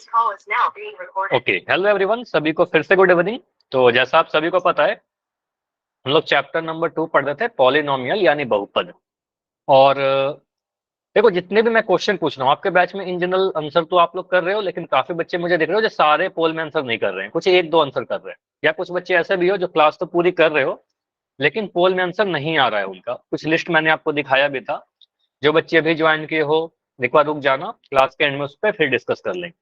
Okay, hello everyone, सभी को फिर से गुड इवनिंग। तो जैसा आप सभी को पता है, हम लोग चैप्टर नंबर 2 पढ़ रहे थे, पॉलिनोमियल यानी बहुपद। और देखो, जितने भी मैं क्वेश्चन पूछ रहा हूँ आपके बैच में, इन जनरल आंसर तो आप लोग कर रहे हो, लेकिन काफी बच्चे मुझे देख रहे हो जो सारे पोल में आंसर नहीं कर रहे हैं, कुछ एक दो आंसर कर रहे हैं, या कुछ बच्चे ऐसे भी हो जो क्लास तो पूरी कर रहे हो लेकिन पोल में आंसर नहीं आ रहा है उनका। कुछ लिस्ट मैंने आपको दिखाया भी था। जो बच्चे अभी ज्वाइन किए हो, एक बार रुक जाना, क्लास के एंड में उस पर फिर डिस्कस कर लेंगे।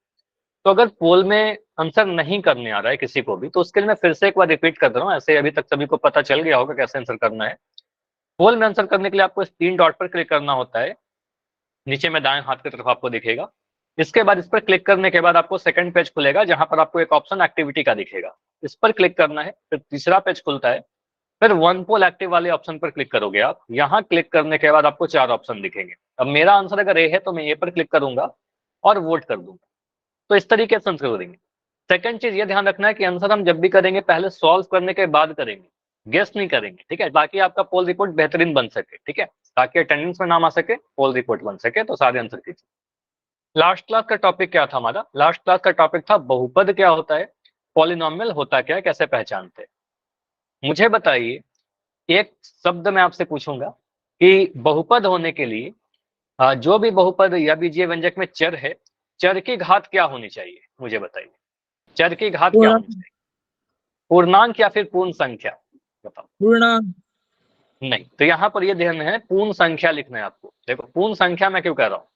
तो अगर पोल में आंसर नहीं करने आ रहा है किसी को भी, तो उसके लिए मैं फिर से एक बार रिपीट कर रहा हूँ, ऐसे अभी तक सभी को पता चल गया होगा कैसे आंसर करना है। पोल में आंसर करने के लिए आपको इस 3 डॉट पर क्लिक करना होता है, नीचे में दाएं हाथ की तरफ आपको दिखेगा। इसके बाद इस पर क्लिक करने के बाद आपको सेकंड पेज खुलेगा, जहां पर आपको एक ऑप्शन एक्टिविटी का दिखेगा, इस पर क्लिक करना है। फिर तीसरा पेज खुलता है, फिर वन पोल एक्टिव वाले ऑप्शन पर क्लिक करोगे आप। यहाँ क्लिक करने के बाद आपको 4 ऑप्शन दिखेंगे। अब मेरा आंसर अगर ए है तो मैं ए पर क्लिक करूंगा और वोट कर दूंगा। तो इस तरीके से आंसर करेंगे। सेकंड चीज ये ध्यान रखना है कि आंसर हम जब भी करेंगे पहले सॉल्व करने के बाद करेंगे, गेस नहीं करेंगे, ठीक है, ताकि आपका पोल रिपोर्ट बेहतरीन बन सके, ठीक है, ताकि अटेंडेंस में नाम आ सके, पोल रिपोर्ट बन सके। तो सारे आंसर कीजिए। लास्ट क्लास का टॉपिक क्या था हमारा? लास्ट क्लास का टॉपिक था बहुपद क्या होता है, पॉलिनोमियल होता क्या है, कैसे पहचानते हैं। मुझे बताइए, एक शब्द मैं आपसे पूछूंगा कि बहुपद होने के लिए जो भी बहुपद या बीजीय व्यंजक में चर है, चर की घात क्या होनी चाहिए, मुझे बताइए। चर की घात क्या होनी चाहिए? पूर्णांक या फिर पूर्ण संख्या? बताओ। पूर्णांक। नहीं, तो यहाँ पर ये ध्यान है, पूर्ण संख्या लिखना है आपको। देखो, पूर्ण संख्या मैं क्यों कह रहा हूँ,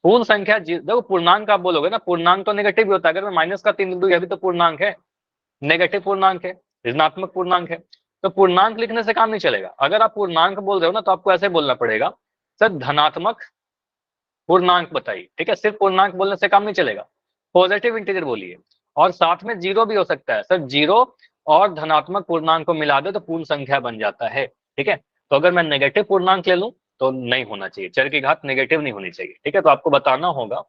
पूर्ण संख्या देखो, पूर्णांक आप बोलोगे ना, पूर्णांक तो नेगेटिव भी होता है। अगर मैं माइनस का 3 बिंदु, यह भी तो पूर्णांक है, नेगेटिव पूर्णांक है, ऋणात्मक पूर्णांक है। तो पूर्णांक लिखने से काम नहीं चलेगा। अगर आप पूर्णांक बोल रहे हो ना, तो आपको ऐसे बोलना पड़ेगा, सर धनात्मक पूर्णांक बताइए, ठीक है। सिर्फ पूर्णांक बोलने से काम नहीं चलेगा, पॉजिटिव इंटीजर बोलिए, और साथ में जीरो भी हो सकता है। सर जीरो और धनात्मक पूर्णांक को मिला दे तो पूर्ण संख्या बन जाता है, ठीक है। तो अगर मैं नेगेटिव पूर्णांक ले लूं तो नहीं होना चाहिए, चर की घात नेगेटिव नहीं होनी चाहिए, ठीक है। तो आपको बताना होगा,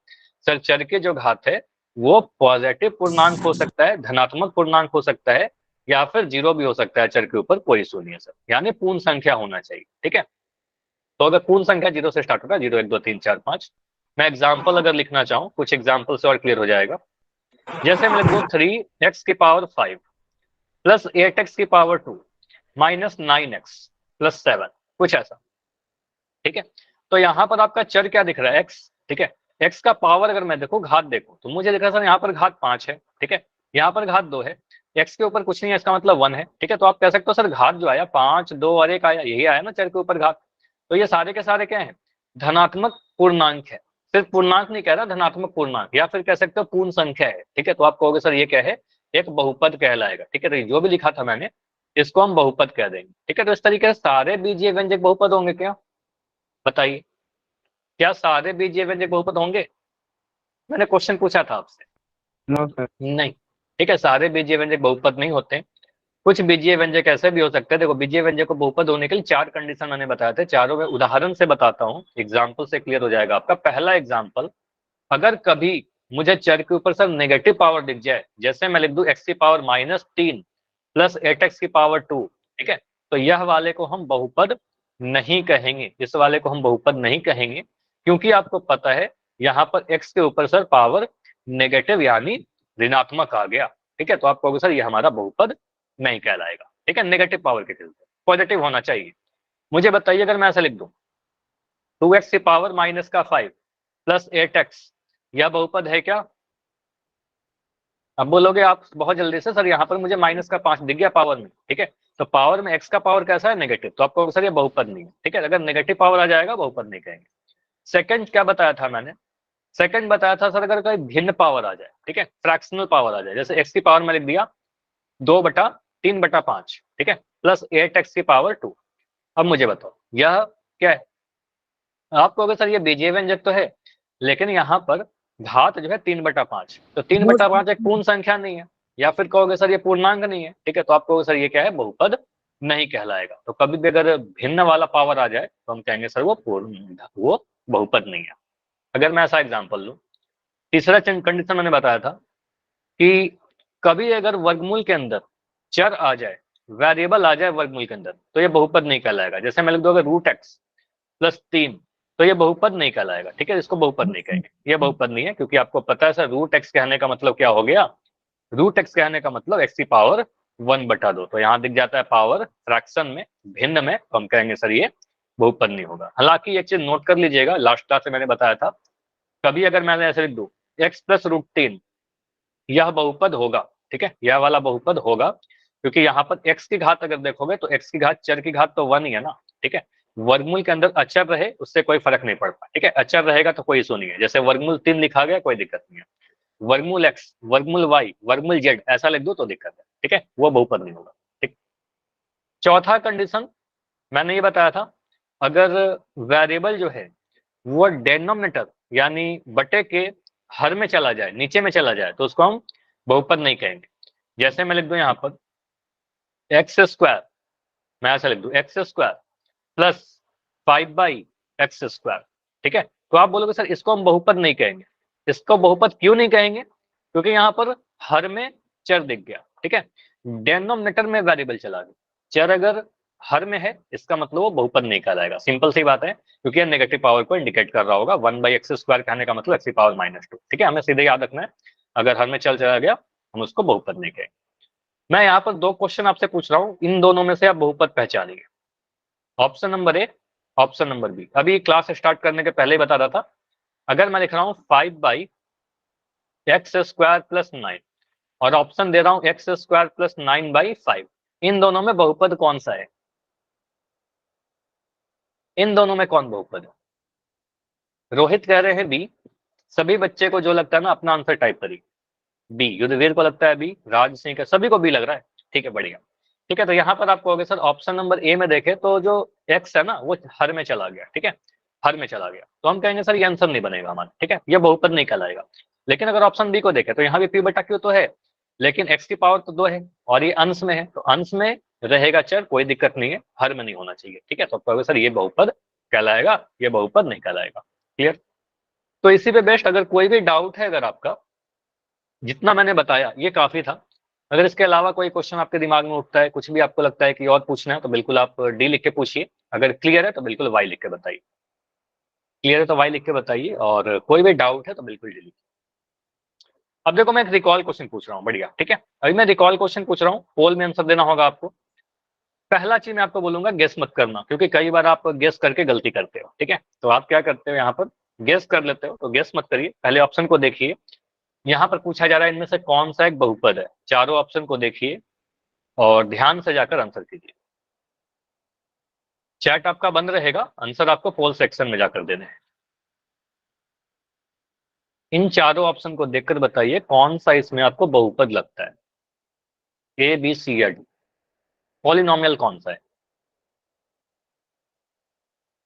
सर चर की जो घात है वो पॉजिटिव पूर्णांक हो सकता है, धनात्मक पूर्णांक हो सकता है, या फिर जीरो भी हो सकता है, चर के ऊपर कोई इशू नहीं है सर, यानी पूर्ण संख्या होना चाहिए, ठीक है। तो अगर पूर्ण संख्या जीरो से स्टार्ट होगा, 0 1 2 3 4 5, मैं एग्जाम्पल अगर लिखना चाहूँ, कुछ एग्जाम्पल से और क्लियर हो जाएगा। जैसे मैं लिख दूं 3x⁵ plus 8x⁵ minus 9x+7, कुछ ऐसा, ठीक है। तो यहाँ पर आपका चर क्या दिख रहा है, x, ठीक है। x का पावर अगर मैं देखूं, घात देखूं, तो मुझे दिख रहा है सर यहाँ पर घात 5 है, ठीक है, यहाँ पर घात 2 है, x के ऊपर कुछ नहीं है, इसका मतलब 1 है, ठीक है। तो आप कह सकते हो सर घात जो आया 5 2 और 1 आया, यही आया ना चर के ऊपर घात। तो ये सारे के सारे क्या है, धनात्मक पूर्णांक है। सिर्फ पूर्णांक नहीं कह रहा, धनात्मक पूर्णांक, या फिर कह सकते हो पूर्ण संख्या है, ठीक है। तो आप कहोगे सर ये क्या है, एक बहुपद कहलाएगा, ठीक है। तो जो भी लिखा था मैंने, इसको हम बहुपद कह देंगे, ठीक है। तो इस तरीके से सारे बीजीय व्यंजक बहुपद होंगे क्या, बताइए, क्या सारे बीजीय व्यंजक बहुपद होंगे? मैंने क्वेश्चन पूछा था आपसे। No sir. नहीं, ठीक है, सारे बीजीय व्यंजक बहुपद नहीं होते। कुछ बीजीय व्यंजक ऐसे भी हो सकते हैं। देखो, बीजीय व्यंजक को बहुपद होने के लिए 4 कंडीशन मैंने बताए थे, चारों में उदाहरण से बताता हूँ, एग्जाम्पल से क्लियर हो जाएगा आपका। पहला एग्जाम्पल, अगर कभी मुझे चर के ऊपर सर नेगेटिव पावर दिख जाए, जैसे मैं लिख दूं x⁻³ प्लस 8x⁻², ठीक है, तो यह वाले को हम बहुपद नहीं कहेंगे, इस वाले को हम बहुपद नहीं कहेंगे, क्योंकि आपको पता है यहाँ पर x के ऊपर सर पावर नेगेटिव यानी ऋणात्मक आ गया, ठीक है। तो आप कहोगे सर ये हमारा बहुपद नहीं कहलाएगा, ठीक है, नेगेटिव पावर के चलते, पॉजिटिव होना चाहिए। मुझे बताइए, अगर मैं ऐसा लिख दूं 2x⁻⁻5 प्लस 8x, यह बहुपद है क्या? अब बोलोगे आप बहुत जल्दी से, सर यहाँ पर मुझे -5 दिख गया पावर में, ठीक है। तो पावर में x का पावर कैसा है, नेगेटिव, तो आपको सर ये बहुपद नहीं है, ठीक है। अगर नेगेटिव पावर आ जाएगा बहुपद नहीं कहेंगे। सेकंड क्या बताया था मैंने? सेकंड बताया था सर, अगर कोई भिन्न पावर आ जाए, ठीक है, फ्रैक्शनल पावर आ जाए, जैसे x की पावर में लिख दिया 2/3/5, ठीक है, प्लस 8x⁻²। अब मुझे बताओ यह क्या है? आप कहोगे सर ये बीजीय व्यंजक तो है, लेकिन यहाँ पर घात जो है 3/5, तो 3/5 एक पूर्ण संख्या नहीं है, या फिर कहोगे सर ये पूर्णांक नहीं है, ठीक है। तो आप कहोगे सर ये क्या है, बहुपद नहीं कहलाएगा। तो कभी भी अगर भिन्न वाला पावर आ जाए तो हम कहेंगे सर वो बहुपद नहीं है। अगर मैं ऐसा एग्जाम्पल लूँ, तीसरा कंडीशन मैंने बताया था कि कभी अगर वर्गमूल के अंदर चर आ जाए, वेरिएबल आ जाए वर्गमूल के अंदर, तो ये बहुपद नहीं कहलाएगा। जैसे मैं लिख दूंगा √x+3 तो ये बहुपद नहीं कहलाएगा, ठीक है, इसको बहुपद नहीं कहेंगे, ये बहुपद नहीं है, क्योंकि आपको पता है सर रूट एक्स कहने का मतलब क्या हो गया, रूट एक्स कहने का मतलब एक्स की पावर 1/2, तो यहाँ दिख जाता है पावर फ्रैक्शन में, भिन्न में, तो हम कहेंगे सर ये बहुपद नहीं होगा। हालांकि एक चीज नोट कर लीजिएगा, लास्ट क्लास में मैंने बताया था, कभी अगर मैंने ऐसे लिख दूं x+√3 यह बहुपद होगा, ठीक है, यह वाला बहुपद होगा, क्योंकि यहाँ पर x की घात अगर देखोगे तो x की घात चर की घात तो 1 ही है ना, ठीक है, वर्गमूल के अंदर अचर रहे उससे कोई फर्क नहीं पड़ता, ठीक है, अचर रहेगा तो कोई इशू नहीं है, जैसे वर्गमूल 3 लिखा गया कोई दिक्कत नहीं है, वर्गमूल x, वर्गमूल y, वर्गमूल z ऐसा लिख दो तो दिक्कत है, ठीक है, वो बहुपद नहीं होगा। ठीक, चौथा कंडीशन मैंने ये बताया था, अगर वेरिएबल जो है वो डेनोमिनेटर यानी बटे के हर में चला जाए, नीचे में चला जाए, तो उसको हम बहुपद नहीं कहेंगे। जैसे मैं लिख दूं यहाँ पर x², मैं ऐसा लिख दूं x² प्लस 5/x², ठीक है, तो आप बोलोगे सर इसको हम बहुपद नहीं कहेंगे, इसको बहुपद क्यों नहीं कहेंगे, क्योंकि यहाँ पर हर में चर दिख गया, ठीक है, डेनोमिनेटर में वेरिएबल चला गया, चर अगर हर में है इसका मतलब वो बहुपद नहीं कहलाएगा, सिंपल सी बात है, क्योंकि नेगेटिव पावर को इंडिकेट कर रहा होगा, 1/x² कहने का मतलब x⁻², ठीक है, हमें सीधे याद रखना है, अगर हर में चल चला गया हम उसको बहुपद नहीं कहेंगे। मैं यहाँ पर 2 क्वेश्चन आपसे पूछ रहा हूँ, इन दोनों में से आप बहुपद पहचानिए, option number A, option number B. अभी क्लास स्टार्ट करने के पहले ही बता रहा था, अगर मैं लिख रहा हूँ 5/x² + 9 और ऑप्शन दे रहा हूँ x² + 9/5, इन दोनों में बहुपद कौन सा है, इन दोनों में कौन बहुपद है? रोहित कह रहे हैं बी, सभी बच्चे को जो लगता है ना अपना आंसर टाइप करिए, बी, युद्धवीर को लगता है बी, राज सिंह का, सभी को बी लग रहा है, ठीक है, बढ़िया, ठीक है, तो यहाँ पर आप कहोगे सर ऑप्शन नंबर ए में देखें तो जो एक्स है ना वो हर में चला गया, ठीक है, हर में चला गया, तो हम कहेंगे सर ये आंसर नहीं बनेगा हमारा, ठीक है, ये बहुपद नहीं कहलाएगा। लेकिन अगर ऑप्शन बी को देखें तो यहाँ भी p/q तो है, लेकिन x की पावर तो 2 है और ये अंश में है, तो अंश में रहेगा चर, कोई दिक्कत नहीं है, हर में नहीं होना चाहिए, ठीक है, तो कहोगे सर ये बहुपद कहलाएगा, ये बहुपद नहीं कहलाएगा। क्लियर? तो इसी पे बेस्ट अगर कोई भी डाउट है अगर आपका, जितना मैंने बताया ये काफी था, अगर इसके अलावा कोई क्वेश्चन आपके दिमाग में उठता है, कुछ भी आपको लगता है कि और पूछना है, तो बिल्कुल आप डी लिख के पूछिए, अगर क्लियर है तो बिल्कुल वाई लिख के बताइए, क्लियर है तो वाई लिख के बताइए, और कोई भी डाउट है तो बिल्कुल डी लिखिए। अब देखो मैं एक रिकॉल क्वेश्चन पूछ रहा हूँ, बढ़िया, ठीक है, अभी मैं रिकॉल क्वेश्चन पूछ रहा हूँ, पोल में आंसर देना होगा आपको। पहला चीज मैं आपको बोलूंगा गेस मत करना, क्योंकि कई बार आप गेस करके गलती करते हो, ठीक है, तो आप क्या करते हो यहाँ पर गेस कर लेते हो, तो गेस मत करिए, पहले ऑप्शन को देखिए, यहाँ पर पूछा जा रहा है इनमें से कौन सा एक बहुपद है, चारों ऑप्शन को देखिए और ध्यान से जाकर आंसर कीजिए। चैट आपका बंद रहेगा, आंसर आपको पोल सेक्शन में जाकर देने हैं। इन चारों ऑप्शन को देखकर बताइए कौन सा इसमें आपको बहुपद लगता है, ए बी सी या डी, पॉलिनोमियल कौन सा है।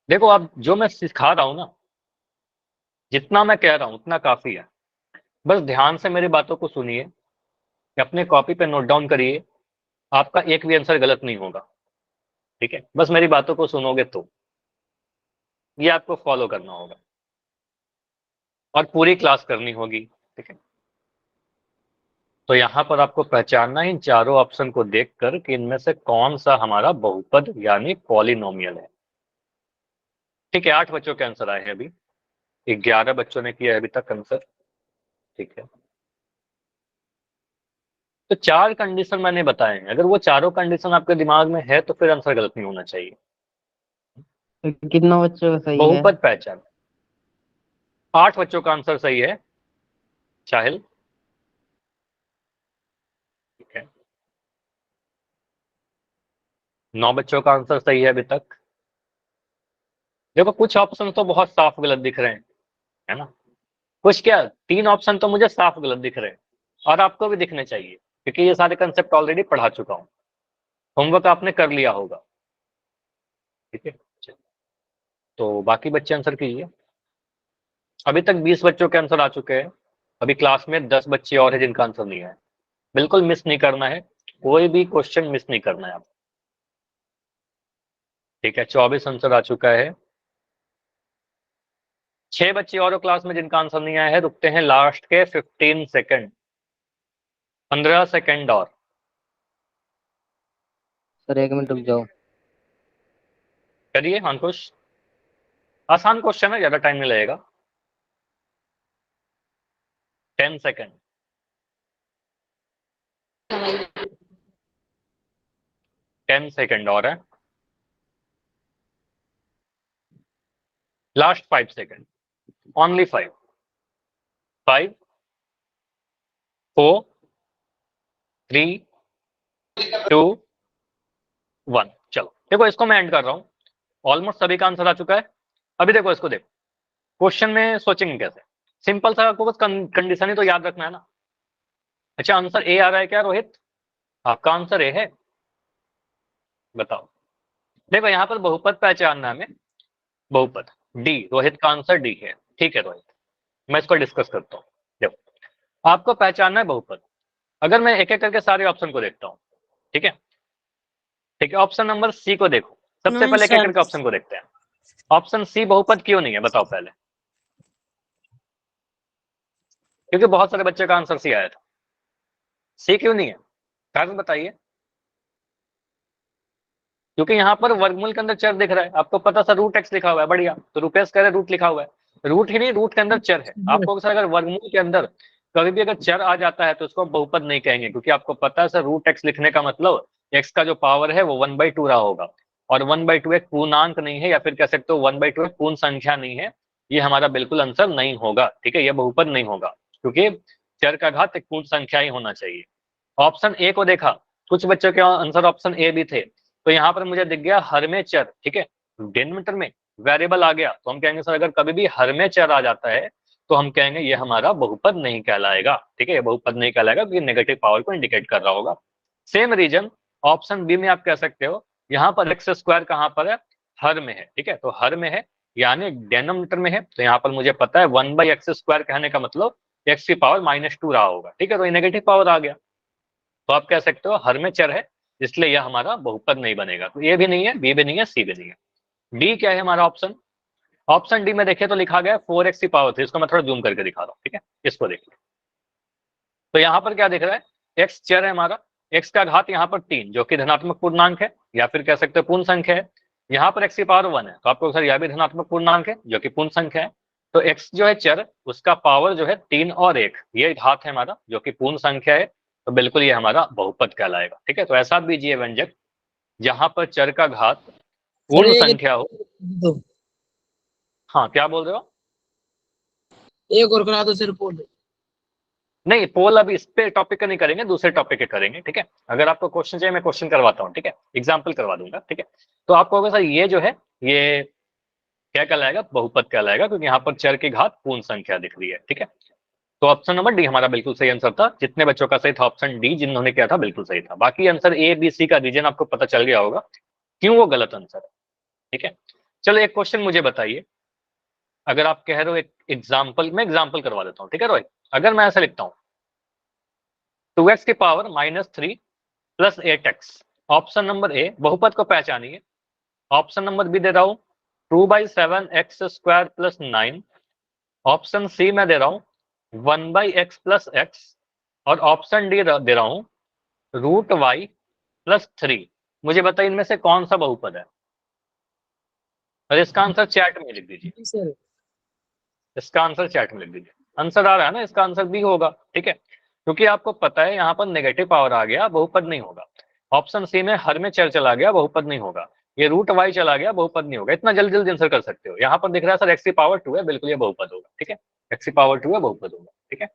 देखो आप जो मैं सिखा रहा हूं ना, जितना मैं कह रहा हूं उतना काफी है, बस ध्यान से मेरी बातों को सुनिए, अपने कॉपी पे नोट डाउन करिए, आपका एक भी आंसर गलत नहीं होगा, ठीक है, बस मेरी बातों को सुनोगे तो ये आपको फॉलो करना होगा और पूरी क्लास करनी होगी, ठीक है। तो यहाँ पर आपको पहचानना है इन चारों ऑप्शन को देखकर कि इनमें से कौन सा हमारा बहुपद यानी पॉलिनोमियल है। ठीक है, 8 बच्चों के आंसर आए हैं अभी, 11 बच्चों ने किया है अभी तक आंसर, ठीक है। तो 4 कंडीशन मैंने बताए हैं, अगर वो चारों कंडीशन आपके दिमाग में है तो फिर आंसर गलत नहीं होना चाहिए। तो कितना बच्चों का सही है? बहुपद पहचान, 8 बच्चों का आंसर सही है साहिल, ठीक है, 9 बच्चों का आंसर सही है अभी तक। देखो कुछ ऑप्शन तो बहुत साफ गलत दिख रहे हैं, है ना, कुछ क्या 3 ऑप्शन तो मुझे साफ गलत दिख रहे हैं, और आपको भी दिखने चाहिए, क्योंकि ये सारे कंसेप्ट ऑलरेडी पढ़ा चुका हूं, होमवर्क आपने कर लिया होगा, ठीक है। चलिए, तो बाकी बच्चे आंसर कीजिए। अभी तक 20 बच्चों के आंसर आ चुके हैं, अभी क्लास में 10 बच्चे और हैं जिनका आंसर नहीं है, बिल्कुल मिस नहीं करना है, कोई भी क्वेश्चन मिस नहीं करना है आप, ठीक है। 24 आंसर आ चुका है, 6 बच्चे और क्लास में जिनका आंसर नहीं आया है, रुकते हैं लास्ट के 15 सेकंड, 15 सेकंड और। सर 1 मिनट रुक जाओ। करिए अंकुश। आसान क्वेश्चन है, ज्यादा टाइम नहीं लगेगा, 10 सेकेंड। 10 सेकेंड और है, लास्ट 5 सेकेंड, ओनली 5, 5, 4, 3, 2, 1। चलो देखो, इसको मैं एंड कर रहा हूं, ऑलमोस्ट सभी का आंसर आ चुका है। अभी देखो इसको, देखो क्वेश्चन में सोचेंगे कैसे, सिंपल सा, आपको बस कंडीशन ही तो याद रखना है ना। अच्छा, आंसर ए आ रहा है क्या रोहित? आपका आंसर ए है, बताओ। देखो यहाँ पर बहुपद पहचानना है हमें, बहुपद डी, रोहित का आंसर डी है। ठीक है रोहित, मैं इसको डिस्कस करता हूँ। देखो आपको पहचानना है बहुपद, अगर मैं एक एक करके सारे ऑप्शन को देखता हूँ, ठीक है, ठीक है, ऑप्शन नंबर सी को देखो, सबसे नहीं पहले एक एक सर। करके ऑप्शन को देखते हैं। ऑप्शन सी बहुपद क्यों नहीं है, बताओ पहले, क्योंकि बहुत सारे बच्चे का आंसर सी आया था। सी क्यों नहीं है, कारण बताइए। क्योंकि यहाँ पर वर्गमूल के अंदर चर दिख रहा है, आपको पता सा रूट एक्स लिखा हुआ है, बढ़िया, तो रुपेश कह रहे रूट लिखा हुआ है, रूट ही नहीं, रूट के अंदर चर है। आपको सर अगर वर्गमूल के अंदर कभी भी अगर चर आ जाता है तो उसको बहुपद नहीं कहेंगे, क्योंकि आपको पता है सर रूट एक्स लिखने का मतलब एक्स का जो पावर है वो 1/2 रहा होगा, और 1/2 एक पूर्णांक नहीं है, या फिर कह सकते हो 1/2 एक पूर्ण संख्या नहीं है, ये हमारा बिल्कुल आंसर नहीं होगा। ठीक है, ये बहुपद नहीं होगा, क्योंकि चर का घात एक पूर्ण संख्या ही होना चाहिए। ऑप्शन ए को देखा, कुछ बच्चों के आंसर ऑप्शन ए भी थे, तो यहाँ पर मुझे दिख गया हर में चर, ठीक है, डिनोमिनेटर में वेरिएबल आ गया, तो हम कहेंगे सर अगर कभी भी हर में चर आ जाता है तो हम कहेंगे ये हमारा बहुपद नहीं कहलाएगा। ठीक है, ये बहुपद नहीं कहलाएगा क्योंकि नेगेटिव पावर को इंडिकेट कर रहा होगा। सेम रीजन ऑप्शन बी में आप कह सकते हो, यहाँ पर एक्स स्क्वायर कहाँ पर है, हर में है, ठीक है, तो हर में है यानी डेनोमिनेटर में है, तो यहाँ पर मुझे पता है 1/x² कहने का मतलब एक्स की पावर -2 रहा होगा, ठीक है, तो ये नेगेटिव पावर आ गया, तो आप कह सकते हो हर में चर है, इसलिए यह हमारा बहुपद नहीं बनेगा। तो ए भी नहीं है, बी भी नहीं है, सी भी नहीं है। डी क्या है हमारा ऑप्शन, ऑप्शन डी में देखिए तो लिखा गया 4x की पावर 3, इसको मैं थोड़ा जूम करके दिखा रहा हूँ, ठीक है, इसको देखिए, तो यहाँ पर क्या दिख रहा है, एक्स चर है हमारा, एक्स का घात यहाँ पर 3 जो कि धनात्मक पूर्णांक है, या फिर कह सकते हो पूर्ण संख्या है, यहाँ पर एक्स की पावर 1 है, तो आपको सर यह भी धनात्मक पूर्णांक है जो कि पूर्ण संख्या है, तो एक्स जो है चर, उसका पावर जो है 3 और 1, ये घात है हमारा जो कि पूर्ण संख्या है, तो बिल्कुल ये हमारा बहुपद कहलाएगा। ठीक है, तो ऐसा बीजीय व्यंजक जहां पर चर का घात पूर्ण संख्या हो। दो हाँ, क्या बोल रहे हो? एक और करा दो सर, पोल। नहीं, पोल अभी इस पे टॉपिक का नहीं करेंगे, दूसरे टॉपिक के करेंगे। ठीक है, अगर आपको क्वेश्चन चाहिए मैं क्वेश्चन करवाता हूँ, ठीक है, एग्जाम्पल करवा दूंगा। ठीक है, तो आपको होगा सर ये जो है ये क्या कहलाएगा, बहुपद कहलाएगा, क्योंकि यहाँ पर चर की घात पूर्ण संख्या दिख रही है। ठीक है, तो ऑप्शन नंबर डी हमारा बिल्कुल सही आंसर था, जितने बच्चों का सही था ऑप्शन डी, जिन्होंने किया था बिल्कुल सही था। बाकी आंसर ए बी सी का रीजन आपको पता चल गया होगा क्यों वो गलत आंसर है। ठीक है, चलो एक क्वेश्चन मुझे बताइए, अगर आप कह रहे हो एक एग्जाम्पल, मैं एग्जाम्पल करवा देता हूँ। ठीक है रोहित, अगर मैं ऐसा लिखता हूँ 2x की पावर -3 + 8x, ऑप्शन नंबर ए बहुपद को पहचानिए। ऑप्शन नंबर बी दे रहा हूं 2/7x² + 9, ऑप्शन सी में दे रहा हूं 1/x + x, और ऑप्शन डी दे रहा हूं √y + 3। मुझे बताइए इनमें से कौन सा बहुपद है, और इसका आंसर चैट में लिख दीजिए, सर इसका आंसर चैट में लिख दीजिए। आंसर आ रहा है ना, इसका आंसर बी होगा। ठीक है, क्योंकि आपको पता है यहाँ पर नेगेटिव पावर आ गया, बहुपद नहीं होगा। ऑप्शन सी में हर में चर चला गया, बहुपद नहीं होगा। ये √y चला गया, बहुपद नहीं होगा। इतना जल्दी जल्दी आंसर कर सकते हो। यहाँ पर दिख रहा है सर x की पावर 2 है, बिल्कुल ये बहुपद होगा। ठीक है, x की पावर 2 है, बहुपद होगा। ठीक है,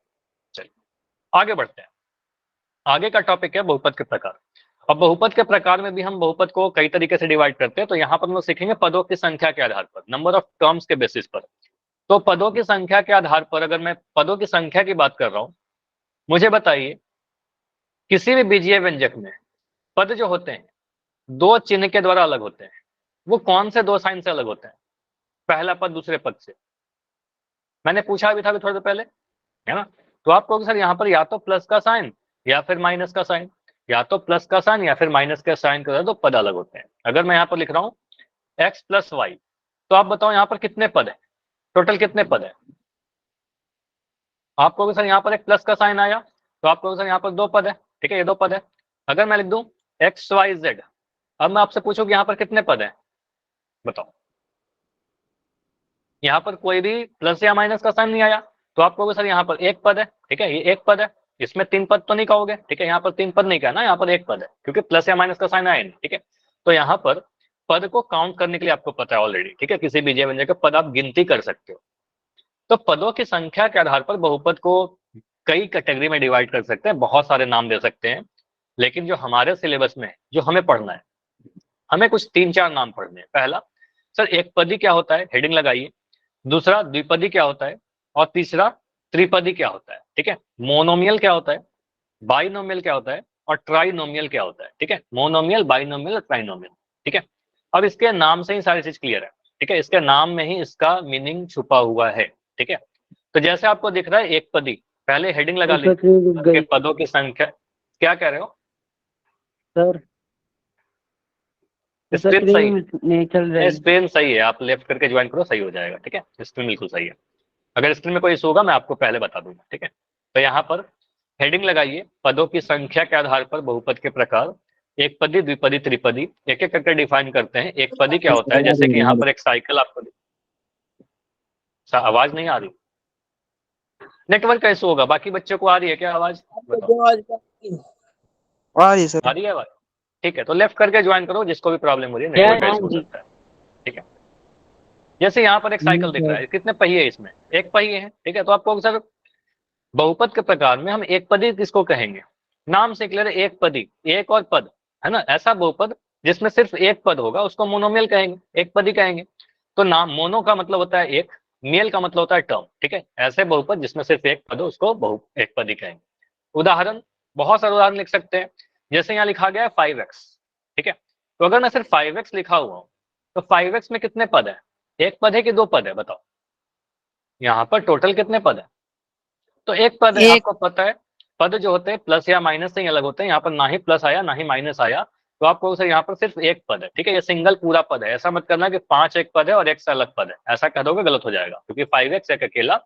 चलिए आगे बढ़ते हैं। आगे का टॉपिक है बहुपद के प्रकार। अब बहुपद के प्रकार में भी हम बहुपद को कई तरीके से डिवाइड करते हैं, तो यहाँ पर हम लोग सीखेंगे पदों की संख्या के आधार पर, नंबर ऑफ टर्म्स के बेसिस पर। तो पदों की संख्या के आधार पर अगर मैं पदों की संख्या की बात कर रहा हूं, मुझे बताइए किसी भी बीजीय व्यंजक में पद जो होते हैं दो चिन्ह के द्वारा अलग होते हैं, वो कौन से दो साइन से अलग होते हैं? पहला पद दूसरे पद से, मैंने पूछा भी था अभी थोड़ी देर पहले, है ना। तो आप कहोगे सर यहाँ पर या तो प्लस का साइन या फिर माइनस का साइन, या तो प्लस का साइन या फिर माइनस का साइन के द्वारा तो पद अलग होते हैं। अगर मैं यहाँ पर लिख रहा हूँ x + y, तो आप बताओ यहाँ पर कितने पद है, टोटल कितने पद है? आप कहोगे सर यहाँ पर एक प्लस का साइन आया, तो आप कहोगे सर यहाँ पर दो पद है। ठीक है, ये दो पद है। अगर मैं लिख दूं XYZ, अब मैं आपसे पूछूं कि यहाँ पर कितने पद है, बताओ। यहाँ पर कोई भी प्लस या माइनस का साइन नहीं आया, तो आप कहोगे सर यहाँ पर एक पद है, ठीक है, ये एक पद है, इसमें 3 पद तो नहीं कहोगे, ठीक है, यहाँ पर 3 पद नहीं कहना, यहाँ पर एक पद है, क्योंकि प्लस या माइनस का साइन आया नहीं, ठीक है। तो यहाँ पर पद को काउंट करने के लिए आपको पता है ऑलरेडी, ठीक है, किसी भी जय व्यंजन का पद आप गिनती कर सकते हो। तो पदों की संख्या के आधार पर बहुपद को कई कैटेगरी में डिवाइड कर सकते हैं, बहुत सारे नाम दे सकते हैं, लेकिन जो हमारे सिलेबस में जो हमें पढ़ना है, हमें कुछ 3-4 नाम पढ़ने हैं। पहला, सर एक पदी क्या होता है, हेडिंग लगाइए। दूसरा, द्विपदी क्या होता है, और तीसरा, त्रिपदी क्या होता है, ठीक है। मोनोमियल क्या होता है, बाइनोमियल क्या होता है, और ट्राइनोमियल क्या होता है, ठीक है। मोनोमियल, बाइनोमियल और ट्राइनोमियल, ठीक है। अब इसके नाम से ही सारी चीज क्लियर है, ठीक है, इसके नाम में ही इसका मीनिंग छुपा हुआ है, ठीक है। तो जैसे आपको दिख रहा है एक पदी, पहले हेडिंग लगा ली, गई पदों की संख्या। क्या कह रहे हो सर, स्क्रीन सही नहीं चल है, रही। स्क्रीन सही है, आप लेफ्ट करके ज्वाइन करो, सही हो जाएगा, ठीक है, स्क्रीन बिल्कुल सही है। अगर स्क्रीन में कोई इशू होगा मैं आपको पहले बता दूंगा, ठीक है। तो यहाँ पर हेडिंग लगाइए, पदों की संख्या के आधार पर बहुपद के प्रकार, एक पदी, द्विपदी, त्रिपदी, एक एक करके डिफाइन करते हैं। एक पदी क्या होता है, जैसे कि यहाँ पर एक साइकिल आपको आवाज नहीं आ रही, नेटवर्क का इशू होगा, बाकी बच्चों को आ रही है क्या आवाज, बताओ। आ रही सर, आ रही है आवाज, ठीक है, तो लेफ्ट करके ज्वाइन करो, जिसको भी प्रॉब्लम हो रही है, नेटवर्क का इशू हो सकता है, ठीक है। जैसे यहाँ पर एक साइकिल दिख रहा है, कितने पहिए इसमें, एक पहिए है, ठीक है। तो आपको सर बहुपद के प्रकार में हम एक पदी किसको कहेंगे, नाम से क्लियर है, एक पदी, एक और पद, है ना। ऐसा बहुपद जिसमें सिर्फ एक पद होगा उसको मोनोमियल कहेंगे, एक पदी कहेंगे। तो नाम मोनो का मतलब होता है एक, मियल का मतलब होता है टर्म, ठीक है। ऐसे बहुपद जिसमें सिर्फ एक पद हो उसको एक पदी कहेंगे। उदाहरण, बहुत सारे उदाहरण लिख सकते हैं, जैसे यहाँ लिखा गया है 5x, ठीक है। तो अगर मैं सिर्फ 5x लिखा हुआ हूँ, तो 5x में कितने पद है, एक पद है कि दो पद है, बताओ। यहाँ पर टोटल कितने पद है, तो एक पद है, एक आपको पता है पद जो होते हैं प्लस या माइनस से ही अलग होते हैं, यहाँ पर ना ही प्लस आया ना ही माइनस आया, तो आपको सर यहाँ पर सिर्फ एक पद है, ठीक है, ये सिंगल पूरा पद है। ऐसा मत करना कि 5 एक पद है और एक से अलग पद है, ऐसा कह दोगे गलत हो जाएगा, क्योंकि 5x एक अकेला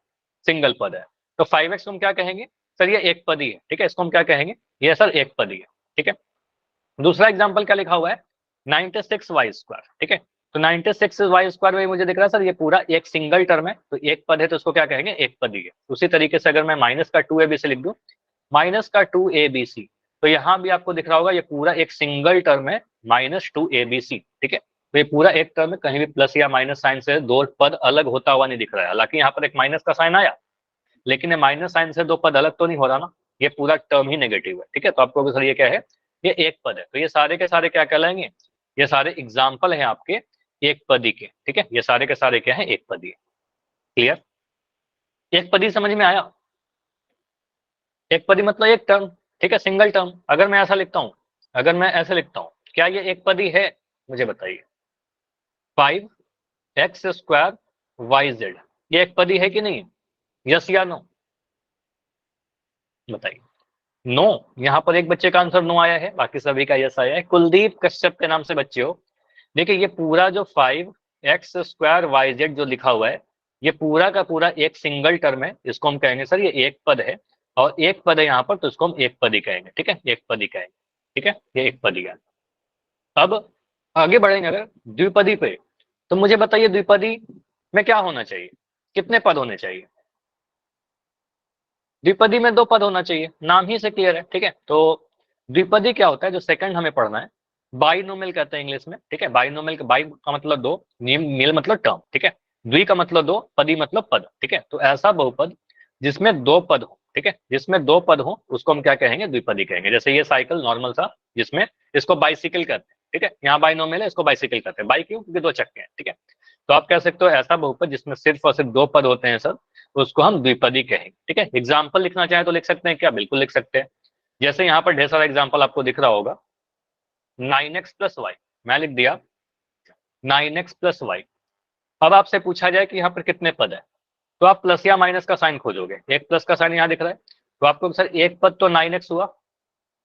सिंगल पद है। तो 5x को हम क्या कहेंगे, सर ये एक पदी है, ठीक है, इसको हम क्या कहेंगे, ये सर एक पदी है, ठीक है। दूसरा एग्जाम्पल क्या लिखा हुआ है, 96y², ठीक है। तो 96y² में मुझे दिख रहा है सर ये पूरा एक सिंगल टर्म है, तो एक पद है, तो उसको क्या कहेंगे, एक पदी है। उसी तरीके से अगर मैं माइनस का 2abc लिख दूं, माइनस का 2abc, तो यहाँ भी आपको दिख रहा होगा ये पूरा एक सिंगल टर्म है, -2abc, ठीक है। तो ये पूरा एक टर्म है, कहीं भी प्लस या माइनस साइन से दो पद अलग होता हुआ नहीं दिख रहा है। हालांकि यहाँ पर एक माइनस का साइन आया, लेकिन ये माइनस साइन से दो पद अलग तो नहीं हो रहा ना, ये पूरा टर्म ही नेगेटिव है, ठीक है। तो आपको सर ये क्या है, ये एक पद है। तो ये सारे के सारे क्या कहलाएंगे, ये सारे एग्जाम्पल हैं आपके एक पदी के, ठीक है। ये सारे के सारे क्या है, एक पदी। क्लियर, एक पदी समझ में आया, एक पदी मतलब एक टर्म, ठीक है, सिंगल टर्म। अगर मैं ऐसा लिखता हूं, अगर मैं ऐसे लिखता हूं, क्या ये एक पदी है, मुझे बताइए। 5x² ये एक पदी है कि नहीं, यस या नो, बताइए। नो, यहाँ पर एक बच्चे का आंसर नो आया है, बाकी सभी का यस आया है। कुलदीप कश्यप के नाम से बच्चे हो, देखिए ये पूरा जो 5x² YZ जो लिखा हुआ है, ये पूरा का पूरा एक सिंगल टर्म है, इसको हम कहेंगे सर ये एक पद है, और एक पद है यहाँ पर, तो इसको हम एक पदी कहेंगे, ठीक है, एक पदी कहेंगे, ठीक है, ये एक पदी है। अब आगे बढ़ेंगे अगर द्विपदी पे, तो मुझे बताइए द्विपदी में क्या होना चाहिए, कितने पद होने चाहिए, द्विपदी में दो पद होना चाहिए, नाम ही से क्लियर है, ठीक है। तो द्विपदी क्या होता है, जो सेकंड हमें पढ़ना है, बाइनोमियल कहते हैं इंग्लिश में, ठीक है। बाइनोमियल, बाई का मतलब दो, मिल मतलब टर्म, ठीक है। द्वि का मतलब दो, पदी मतलब पद, ठीक है। तो ऐसा बहुपद जिसमें दो पद हो, ठीक है, जिसमें दो पद हो उसको हम क्या कहेंगे, द्विपदी कहेंगे। जैसे ये साइकिल नॉर्मल सा, जिसमें इसको बाइसिकल कहते हैं, ठीक है, यहाँ बाइनोमियल है, इसको बाइसिकल कहते हैं। बाई क्यों, क्योंकि दो चक्के हैं, ठीक है। तो आप कह सकते हो ऐसा बहुपद जिसमें सिर्फ और सिर्फ दो पद होते हैं सर, उसको हम द्विपदी कहेंगे, ठीक है। एग्जाम्पल लिखना चाहे तो लिख सकते हैं क्या, बिल्कुल लिख सकते हैं। जैसे यहाँ पर ढेर सारा एग्जाम्पल आपको दिख रहा होगा, 9x+y, मैं लिख दिया 9x+y। अब आपसे पूछा जाए कि यहाँ पर कितने पद है, तो आप प्लस या माइनस का साइन खोजोगे, एक प्लस का साइन यहाँ दिख रहा है, तो आपको सर एक पद तो 9x हुआ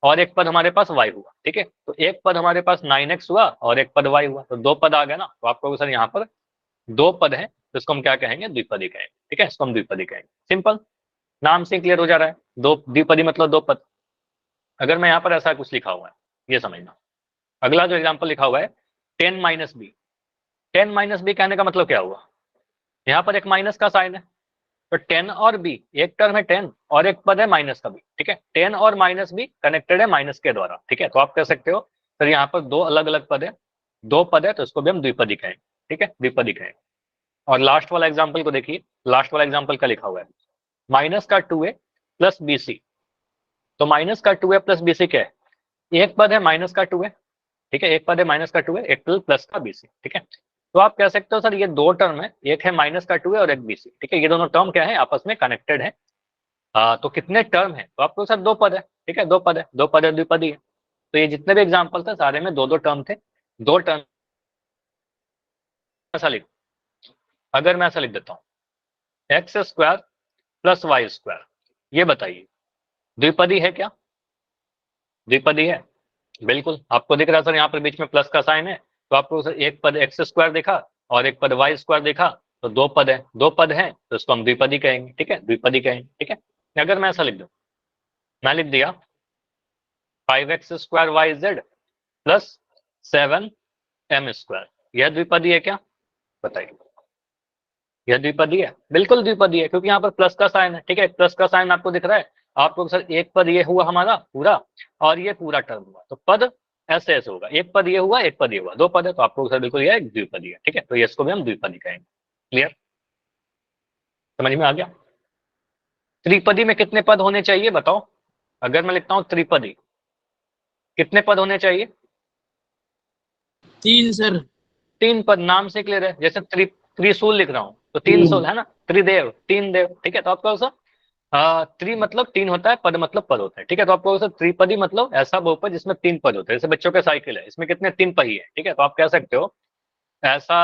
और एक पद हमारे पास y हुआ, ठीक है। तो एक पद हमारे पास 9x हुआ और एक पद y हुआ, तो दो पद आ गए ना, तो आपको सर यहाँ पर दो पद है, तो इसको हम क्या कहेंगे, द्विपदी कहेंगे, ठीक है, इसको हम द्विपदी कहेंगे। सिंपल, नाम से क्लियर हो जा रहा है, दो द्विपदी मतलब दो पद। अगर मैं यहाँ पर ऐसा कुछ लिखा हुआ है, ये समझना। अगला जो एग्जाम्पल लिखा हुआ है 10 - b, 10 - b कहने का मतलब क्या हुआ, यहाँ पर एक माइनस का साइन है, तो 10 और बी, एक टर्म है 10 और एक पद है माइनस का बी, ठीक है। 10 और माइनस बी कनेक्टेड है माइनस के द्वारा, ठीक है। तो आप कह सकते हो सर यहाँ पर दो अलग अलग पद है, दो पद है, तो इसको भी हम द्विपदी कहेंगे, ठीक है, द्विपदी कहेंगे। और लास्ट वाला एग्जाम्पल को देखिए, लास्ट वाला एग्जाम्पल क्या लिखा हुआ है, माइनस का 2a प्लस बी सी। तो माइनस का 2a प्लस बी सी क्या है, एक पद है माइनस का 2a, ठीक है, एक पद है माइनस का 2a, एक प्लस का बी सी, ठीक है। तो आप कह सकते हो सर ये दो टर्म है, एक है माइनस का 2a और एक बी सी, ठीक है, ये दोनों टर्म क्या है, आपस में कनेक्टेड है। तो कितने टर्म है, तो आपको सर दो पद है, ठीक है, दो पद है, दो पद है, द्विपदी है। तो ये जितने भी एग्जाम्पल थे सारे में दो दो टर्म थे, दो टर्म। ऐसा लिख, अगर मैं ऐसा लिख देता हूँ x square plus y square, ये बताइए द्विपदी है क्या, द्विपदी है। बिल्कुल, आपको दिख रहा है सर यहाँ पर बीच में प्लस का साइन है, तो आपको सर एक पद एक्स स्क्वायर दिखा और एक पद वाई स्क्वायर दिखा, तो दो पद है, दो पद है, तो इसको हम द्विपदी कहेंगे, ठीक है, द्विपदी कहेंगे, ठीक है। अगर मैं ऐसा लिख दूं, मैं लिख दिया 5x square y z plus 7m square, यह द्विपदी है क्या, बताइए। यह द्विपदी है, बिल्कुल द्विपदी है, क्योंकि यहाँ पर प्लस का साइन है, ठीक है, प्लस का साइन आपको दिख रहा है। आपको सर एक पद ये हुआ हमारा पूरा और ये पूरा टर्म हुआ, तो पद ऐसे ऐसे होगा, एक पद ये हुआ, एक पद ये हुआ, दो पद है, तो आपको सर बिल्कुल यह एक द्विपदी है, ठीक है। तो ये इसको भी हम द्विपदी कहेंगे। क्लियर, समझ में आ गया। त्रिपदी में कितने पद होने चाहिए बताओ, अगर मैं लिखता हूँ त्रिपदी, कितने पद होने चाहिए, 3 सर। तीन पद, नाम से क्लियर है, जैसे त्रिशूल लिख रहा हूँ तो तीन सूल है ना, त्रिदेव, तीन देव, ठीक है। तो आपको सर त्रि मतलब तीन होता है, पद मतलब पद होता है, ठीक है। तो आपको सर त्रिपदी मतलब ऐसा बहुपद जिसमें तीन पद होते हैं, जैसे बच्चों के साइकिल है, इसमें कितने, तीन पहिए, ठीक है। तो आप कह सकते हो ऐसा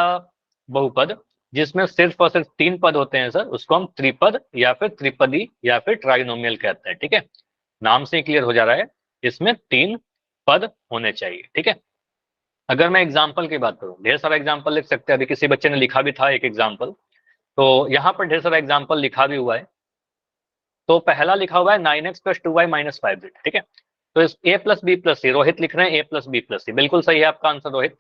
बहुपद जिसमें सिर्फ और सिर्फ तीन पद होते हैं सर, उसको हम त्रिपद या फिर त्रिपदी या फिर ट्राइनोमियल कहते हैं, ठीक है। नाम से क्लियर हो जा रहा है, इसमें तीन पद होने चाहिए, ठीक है। अगर मैं एग्जाम्पल की बात करूं, ढेर सारा एग्जाम्पल लिख सकते हैं, अभी किसी बच्चे ने लिखा भी था एक एग्जाम्पल, तो यहाँ पर ढेर सारा एग्जाम्पल लिखा भी हुआ है। तो पहला लिखा हुआ है 9x plus 2y minus 5z, ठीक है। तो इस a प्लस बी प्लस सी, रोहित लिख रहे हैं a प्लस बी प्लस सी, बिल्कुल सही है आपका आंसर रोहित।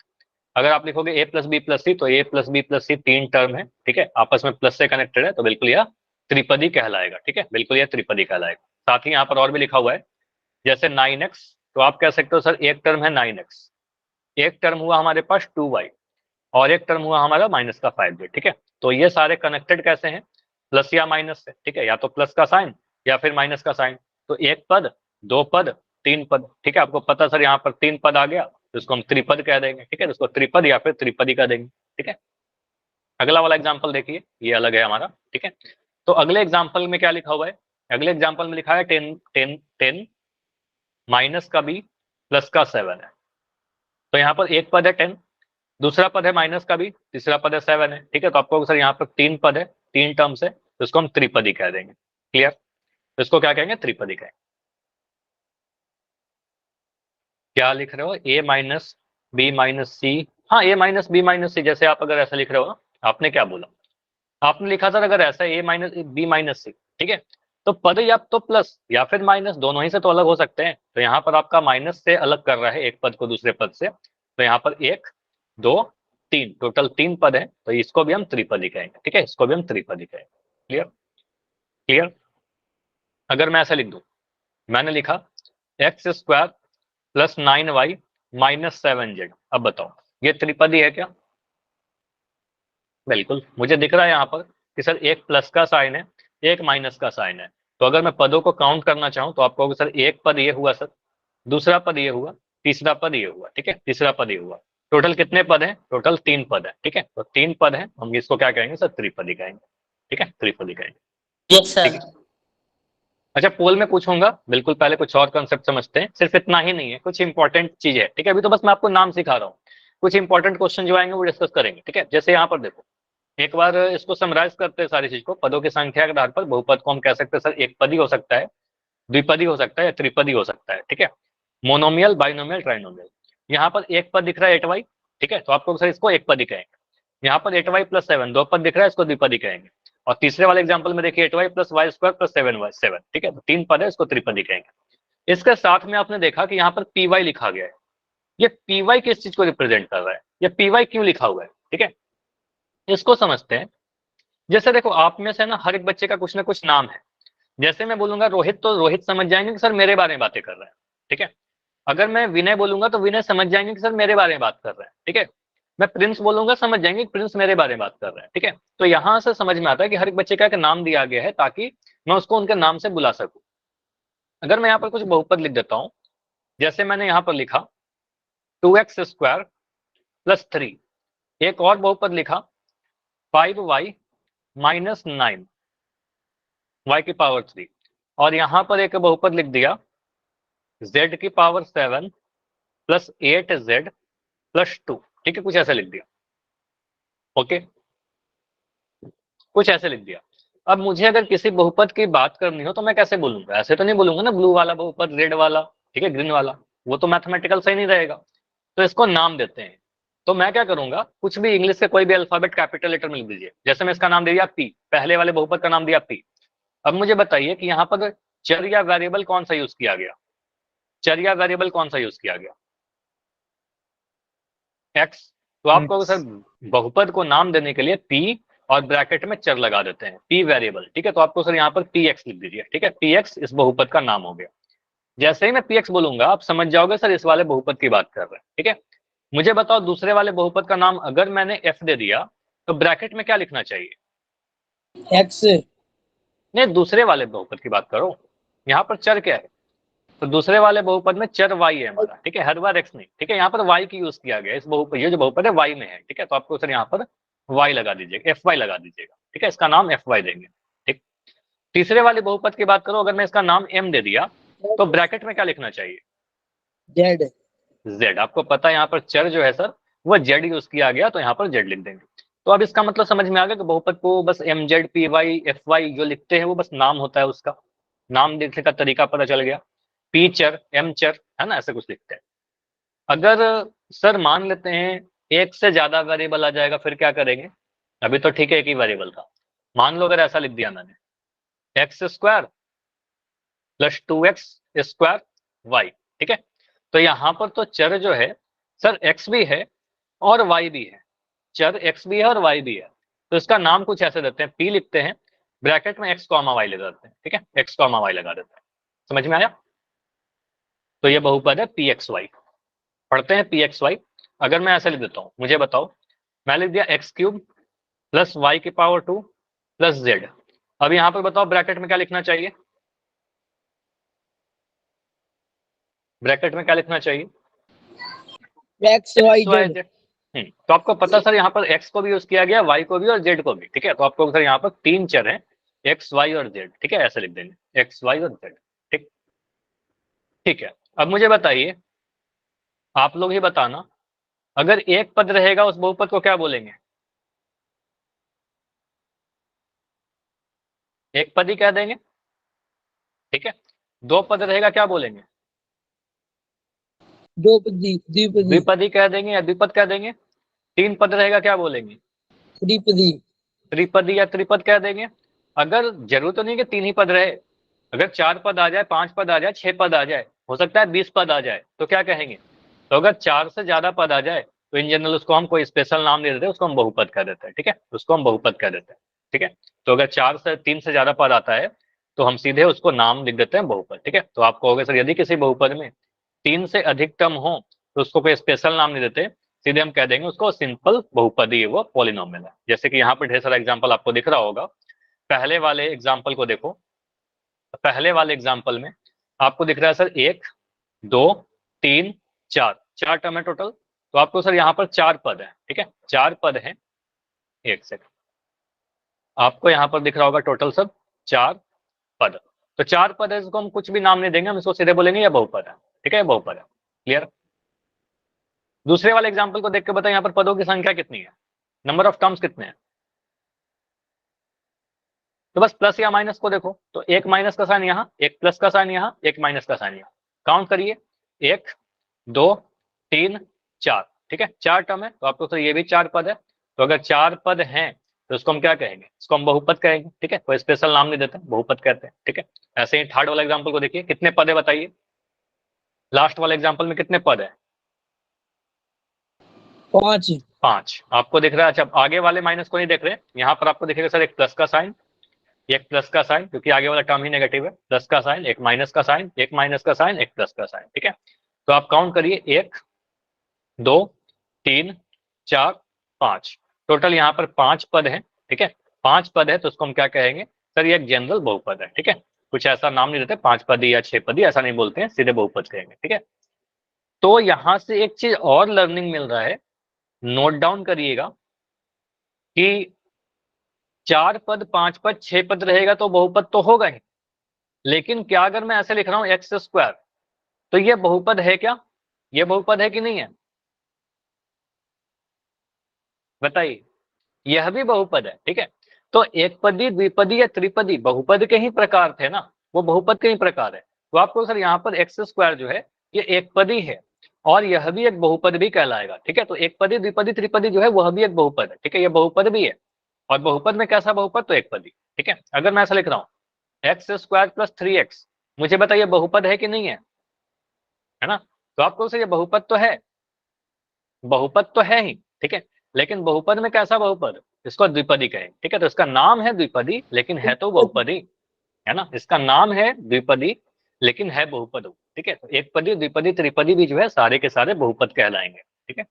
अगर आप लिखोगे a प्लस बी प्लस सी, तो a प्लस बी प्लस सी तीन टर्म है, ठीक है, आपस में प्लस से कनेक्टेड है, तो बिल्कुल यह त्रिपदी कहलाएगा, ठीक है, बिल्कुल यह त्रिपदी कहलाएगा। साथ ही यहाँ पर और भी लिखा हुआ है, जैसे 9x, तो आप कह सकते हो सर एक टर्म है 9x, एक टर्म हुआ हमारे पास 2y और एक टर्म हुआ हमारा माइनस का 5z, ठीक है। तो ये सारे कनेक्टेड कैसे हैं, प्लस या माइनस से, ठीक है, या तो प्लस का साइन या फिर माइनस का साइन। तो एक पद, दो पद, तीन पद, ठीक है। आपको पता सर यहाँ पर तीन पद आ गया, तो इसको हम त्रिपद कह देंगे, ठीक है, इसको त्रिपद या फिर त्रिपदी कह देंगे, ठीक है। अगला वाला एग्जाम्पल देखिए, ये अलग है हमारा, ठीक है। तो अगले एग्जाम्पल में क्या लिखा हुआ है, अगले एग्जाम्पल में लिखा है 10 माइनस का बी प्लस का 7 है। तो यहाँ पर एक पद है 10, दूसरा पद है माइनस का भी, तीसरा पद है 7 है, ठीक है। तो आपको सर यहाँ पर तीन पद है, तीन टर्म्स है, तो इसको हम त्रिपदी कह देंगे। क्लियर, तो इसको क्या कहेंगे, त्रिपदी कहेंगे। क्या लिख रहे हो, a माइनस बी माइनस सी, हाँ a माइनस बी माइनस सी, जैसे आप अगर ऐसा लिख रहे हो ना, आपने क्या बोला, आपने लिखा सर अगर ऐसा a माइनस बी माइनस सी, ठीक है, तो पद या तो प्लस या फिर माइनस, दोनों ही से तो अलग हो सकते हैं। तो यहाँ पर आपका माइनस से अलग कर रहा है एक पद को दूसरे पद से, तो यहाँ पर एक, दो, तीन, टोटल तीन पद है, तो इसको भी हम त्रिपदी कहेंगे, ठीक है, इसको भी हम त्रिपदी कहेंगे। Clear, clear. अगर मैं ऐसा लिख दूं, मैंने लिखा x square plus 9y minus 7z, अब बताओ ये त्रिपदी है क्या, बिल्कुल मुझे दिख रहा है यहाँ पर कि सर एक प्लस का साइन है, एक माइनस का साइन है। तो अगर मैं पदों को काउंट करना चाहूं तो आपको सर एक पद ये हुआ सर, दूसरा पद ये हुआ, तीसरा पद ये हुआ, ठीक है, तीसरा पद ये हुआ, टोटल कितने पद हैं, टोटल तीन पद है, ठीक है। तो तीन पद है, हम इसको क्या कहेंगे सर, त्रिपदी कहेंगे, ठीक है, त्रिपदी कहेंगे। यस ठीक सर। है, अच्छा पोल में पूछूंगा, बिल्कुल पहले कुछ और कंसेप्ट समझते हैं, सिर्फ इतना ही नहीं है, कुछ इंपॉर्टेंट चीज है, ठीक है। अभी तो बस मैं आपको नाम सिखा रहा हूँ, कुछ इंपॉर्टेंट क्वेश्चन जो आएंगे वो डिस्कस करेंगे, ठीक है। जैसे यहाँ पर देखो, एक बार इसको समराइज करते हैं सारी चीज को, पदों की संख्या के आधार पर बहुपद को हम कह सकते हैं सर एक पदी हो सकता है, द्विपदी हो सकता है या त्रिपदी हो सकता है, ठीक है। Monomial, binomial, trinomial. यहाँ पर एक पद दिख रहा है 8y, ठीक है, तो आपको सर इसको एक पदी कहेंगे। यहाँ पर 8y प्लस 7 दो पद दिख रहा है, इसको द्विपदी कहेंगे। और तीसरे वाले एग्जाम्पल में देखिए 8y plus y square plus 7y 7, ठीक है, तो तीन पद है, इसको त्रिपदी कहेंगे। इसके साथ में आपने देखा कि यहाँ पर py लिखा गया है, ये py किस चीज को रिप्रेजेंट कर रहा है, ये py क्यों लिखा हुआ है, ठीक है, इसको समझते हैं। जैसे देखो आप में से ना हर एक बच्चे का कुछ ना कुछ नाम है। जैसे मैं बोलूंगा रोहित, तो रोहित समझ जाएंगे कि सर मेरे बारे में बातें कर रहे हैं, ठीक है। अगर मैं विनय बोलूंगा तो विनय समझ जाएंगे कि सर मेरे बारे में बात कर रहे हैं, ठीक है। मैं प्रिंस बोलूंगा, समझ जाएंगे कि प्रिंस मेरे बारे में बात कर रहे हैं, ठीक है। तो यहां से समझ में आता है कि हर एक बच्चे का एक नाम दिया गया है ताकि मैं उसको उनके नाम से बुला सकूं। अगर मैं यहाँ पर कुछ बहुपद लिख देता हूं, जैसे मैंने यहाँ पर लिखा 2x² + 3, एक और बहुपद लिखा 5y - 9 y⁻³ और यहां पर एक बहुपद लिख दिया z⁻7 + 8z + 2, ठीक है। कुछ ऐसा लिख दिया, ओके, कुछ ऐसे लिख दिया। अब मुझे अगर किसी बहुपद की बात करनी हो तो मैं कैसे बोलूंगा? ऐसे तो नहीं बोलूंगा ना, ब्लू वाला बहुपद, रेड वाला, ठीक है, ग्रीन वाला, वो तो मैथमेटिकल सही नहीं रहेगा। तो इसको नाम देते हैं। तो मैं क्या करूंगा, कुछ भी इंग्लिश के कोई भी अल्फाबेट कैपिटल लेटर में लिख दीजिए। जैसे मैं इसका नाम दे दिया पी, पहले वाले बहुपद का नाम दिया पी। अब मुझे बताइए कि यहाँ पर चर या वेरिएबल कौन सा यूज किया गया? चर या वेरिएबल कौन सा यूज किया गया? एक्स। तो आप कहोगे सर बहुपद को नाम देने के लिए पी और ब्रैकेट में चर लगा देते हैं, पी वेरिएबल, ठीक है। तो आपको सर यहाँ पर पी एक्स लिख दीजिए, ठीक है। पी एक्स इस बहुपद का नाम हो गया। जैसे ही मैं पी एक्स बोलूंगा आप समझ जाओगे सर इस वाले बहुपद की बात कर रहे हैं, ठीक है। मुझे बताओ दूसरे वाले बहुपद का नाम अगर मैंने एफ दे दिया तो ब्रैकेट में क्या लिखना चाहिए? एक्स। नहीं, दूसरे वाले बहुपद की बात करो, यहाँ पर चर क्या है? तो दूसरे वाले बहुपद में चर y है हमारा, ठीक है, हर बार x नहीं, ठीक है। यहाँ पर y की यूज किया गया इस बहुपद, ये जो बहुपद है y में है, ठीक है। तो आपको सर यहाँ पर y लगा दीजिएगा, fy लगा दीजिएगा, ठीक है। इसका नाम fy देंगे, ठीक। तीसरे वाले बहुपद की बात करो, अगर मैं इसका नाम m दे दिया तो ब्रैकेट में क्या लिखना चाहिए? जेड। z। आपको पता है यहाँ पर चर जो है सर वो z यूज किया गया, तो यहाँ पर z लिख देंगे। तो अब इसका मतलब समझ में आ गया कि बहुपद को बस mz py fy जो लिखते हैं वो बस नाम होता है, उसका नाम लिखने का तरीका पता चल गया। p चर, m चर, है ना, ऐसे कुछ लिखते हैं। अगर सर मान लेते हैं एक से ज्यादा वेरिएबल आ जाएगा फिर क्या करेंगे? अभी तो ठीक है एक ही वेरिएबल था। मान लो अगर ऐसा लिख दिया मैंने x² + 2x² y, ठीक है। तो यहां पर तो चर जो है सर x भी है और y भी है, चर x भी है और y भी है। तो इसका नाम कुछ ऐसे देते हैं, p लिखते हैं, ब्रैकेट में x, y लगा देते हैं, ठीक है, x, y लगा देते हैं। समझ में आया? तो ये बहुपद है pxy। पढ़ते हैं pxy। अगर मैं ऐसे लिख देता हूं, मुझे बताओ, मैं लिख दिया x³ + y⁻² + z। अब यहां पर बताओ ब्रैकेट में क्या लिखना चाहिए? ब्रैकेट में क्या लिखना चाहिए? X y z. XYZ। तो आपको पता सर यहाँ पर x को भी यूज किया गया, y को भी और z को भी, ठीक है। तो आपको सर यहाँ पर तीन चर हैं, x, y और z, ठीक है, ऐसे लिख देंगे x, y और z, ठीक। ठीक है, अब मुझे बताइए, आप लोग ही बताना, अगर एक पद रहेगा उस बहुपद को क्या बोलेंगे? एक पद ही कह देंगे, ठीक है। दो पद रहेगा क्या बोलेंगे? दो पदी, द्विपदी। द्विपदी कह देंगे या द्विपद कह देंगे। तीन पद रहेगा क्या बोलेंगे? त्रिपदी। त्रिपदी या त्रिपद कह देंगे। अगर जरूरत तो नहीं कि तीन ही पद रहे, अगर चार पद आ जाए, पांच पद आ जाए, छह पद आ जाए, हो सकता है 20 पद आ जाए, तो क्या कहेंगे? तो अगर चार से ज्यादा पद आ जाए तो इन जनरल उसको हम कोई स्पेशल नाम दे देते हैं, उसको हम बहुपद कह देते हैं, ठीक है, उसको हम बहुपद कह देते हैं, ठीक है। तो अगर तीन से ज्यादा पद आता है तो हम सीधे उसको नाम लिख देते हैं बहुपद, ठीक है। तो आप कहोगे सर यदि किसी बहुपद में तीन से अधिकतम हो तो उसको कोई स्पेशल नाम नहीं देते, सीधे हम कह देंगे उसको सिंपल बहुपदी है, वो पॉलिनोमियल है। जैसे कि यहाँ पर ढेर सारा एग्जाम्पल आपको दिख रहा होगा। पहले वाले एग्जाम्पल को देखो, पहले वाले एग्जाम्पल में आपको दिख रहा है सर एक, दो, तीन, चार, चार टर्म है टोटल। तो आपको सर यहाँ पर चार पद है, ठीक है, चार पद है। एक सेकंड, आपको यहाँ पर दिख रहा होगा टोटल सब चार पद। तो चार पद है, इसको हम कुछ भी नाम नहीं देंगे, हम इसको सीधे बोलेंगे ये बहुपद है, ठीक है, ये बहुपद है। क्लियर? दूसरे वाले एग्जाम्पल को देख के बताए यहाँ पर पदों की संख्या कितनी है, नंबर ऑफ टर्म्स कितने हैं। तो बस प्लस या माइनस को देखो, तो एक माइनस का साइन यहाँ, एक प्लस का साइन यहाँ, एक माइनस का साइन यहाँ। काउंट करिए, एक, दो, तीन, चार, ठीक है, चार टर्म है। तो आपको तो ये भी चार पद है। तो अगर चार पद हैं तो इसको हम क्या कहेंगे? इसको हम बहुपद कहेंगे, ठीक है, कोई स्पेशल नाम नहीं देते, बहुपद कहते हैं, ठीक है। ऐसे ही थर्ड वाला एग्जाम्पल को देखिए, कितने पद है बताइए, लास्ट वाले एग्जाम्पल में कितने पद है? पांच। 5 आपको दिख रहा है। अच्छा आगे वाले माइनस को नहीं देख रहे, यहाँ पर आपको दिखेगा सर एक प्लस का साइन, एक प्लस का साइन, क्योंकि आगे वाला टर्म ही नेगेटिव है, प्लस का साइन, एक माइनस का साइन, एक माइनस का साइन, एक प्लस का साइन। ठीक है, तो आप काउंट करिए 1 2 3 4 5, टोटल यहाँ पर 5 पद हैं। ठीक है, 5 पद है तो उसको हम क्या कहेंगे सर, ये एक जनरल बहुपद है। ठीक है, कुछ ऐसा नाम नहीं देते 5 पदी या 6 पदी, ऐसा नहीं बोलते हैं, सीधे बहुपद कहेंगे। ठीक है, तो यहां से एक चीज और लर्निंग मिल रहा है, नोट डाउन करिएगा कि 4 पद 5 पद 6 पद रहेगा तो बहुपद तो होगा ही, लेकिन क्या अगर मैं ऐसे लिख रहा हूं एक्स स्क्वायर, तो ये बहुपद है क्या, ये बहुपद है कि नहीं है, बताइए, यह भी बहुपद है। ठीक है, तो एक पदी द्विपदी या त्रिपदी बहुपद के ही प्रकार थे ना, वो बहुपद के ही प्रकार है। तो आपको सर यहाँ पर एक्स स्क्वायर जो है ये एक पदी है और यह भी एक बहुपद भी कहलाएगा। ठीक है, तो एक पदी द्विपदी त्रिपदी जो है वह भी एक बहुपद है। ठीक है, ये बहुपद भी है, और बहुपद में कैसा बहुपद, तो एक पदी। ठीक है, अगर मैं ऐसा लिख रहा हूँ एक्स स्क्वायर प्लस 3x, मुझे बताइए बहुपद है कि नहीं है ना, तो आपको सर ये बहुपद तो है, बहुपद तो है ही। ठीक है, लेकिन बहुपद में कैसा बहुपद, इसको द्विपदी कहें। ठीक है, तो इसका नाम है द्विपदी लेकिन है तो बहुपदी, है ना, इसका नाम है द्विपदी लेकिन है बहुपद। ठीक है, तो एक पदी द्विपदी त्रिपदी भी जो है सारे के सारे बहुपद कहलाएंगे। ठीक है,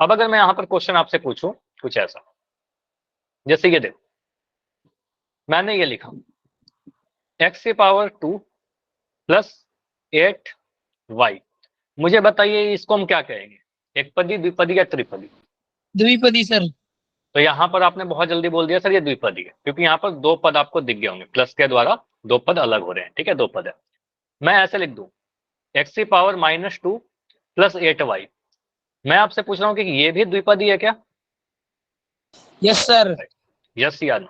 अब अगर मैं यहाँ पर क्वेश्चन आपसे पूछूं कुछ ऐसा, जैसे ये देखो मैंने ये लिखा x की पावर 2 प्लस 8y, मुझे बताइए इसको हम क्या कहेंगे, एक पदी द्विपदी या त्रिपदी। द्विपदी सर। तो यहाँ पर आपने बहुत जल्दी बोल दिया सर ये द्विपदी है, क्योंकि यहाँ पर दो पद आपको दिख गए होंगे, प्लस के द्वारा दो पद अलग हो रहे हैं। ठीक है, दो पद है, मैं ऐसे लिख दूं एक्स की पावर -2 प्लस 8y, मैं आपसे पूछ रहा हूँ कि ये भी द्विपदी है क्या, यस सर। यस या नो।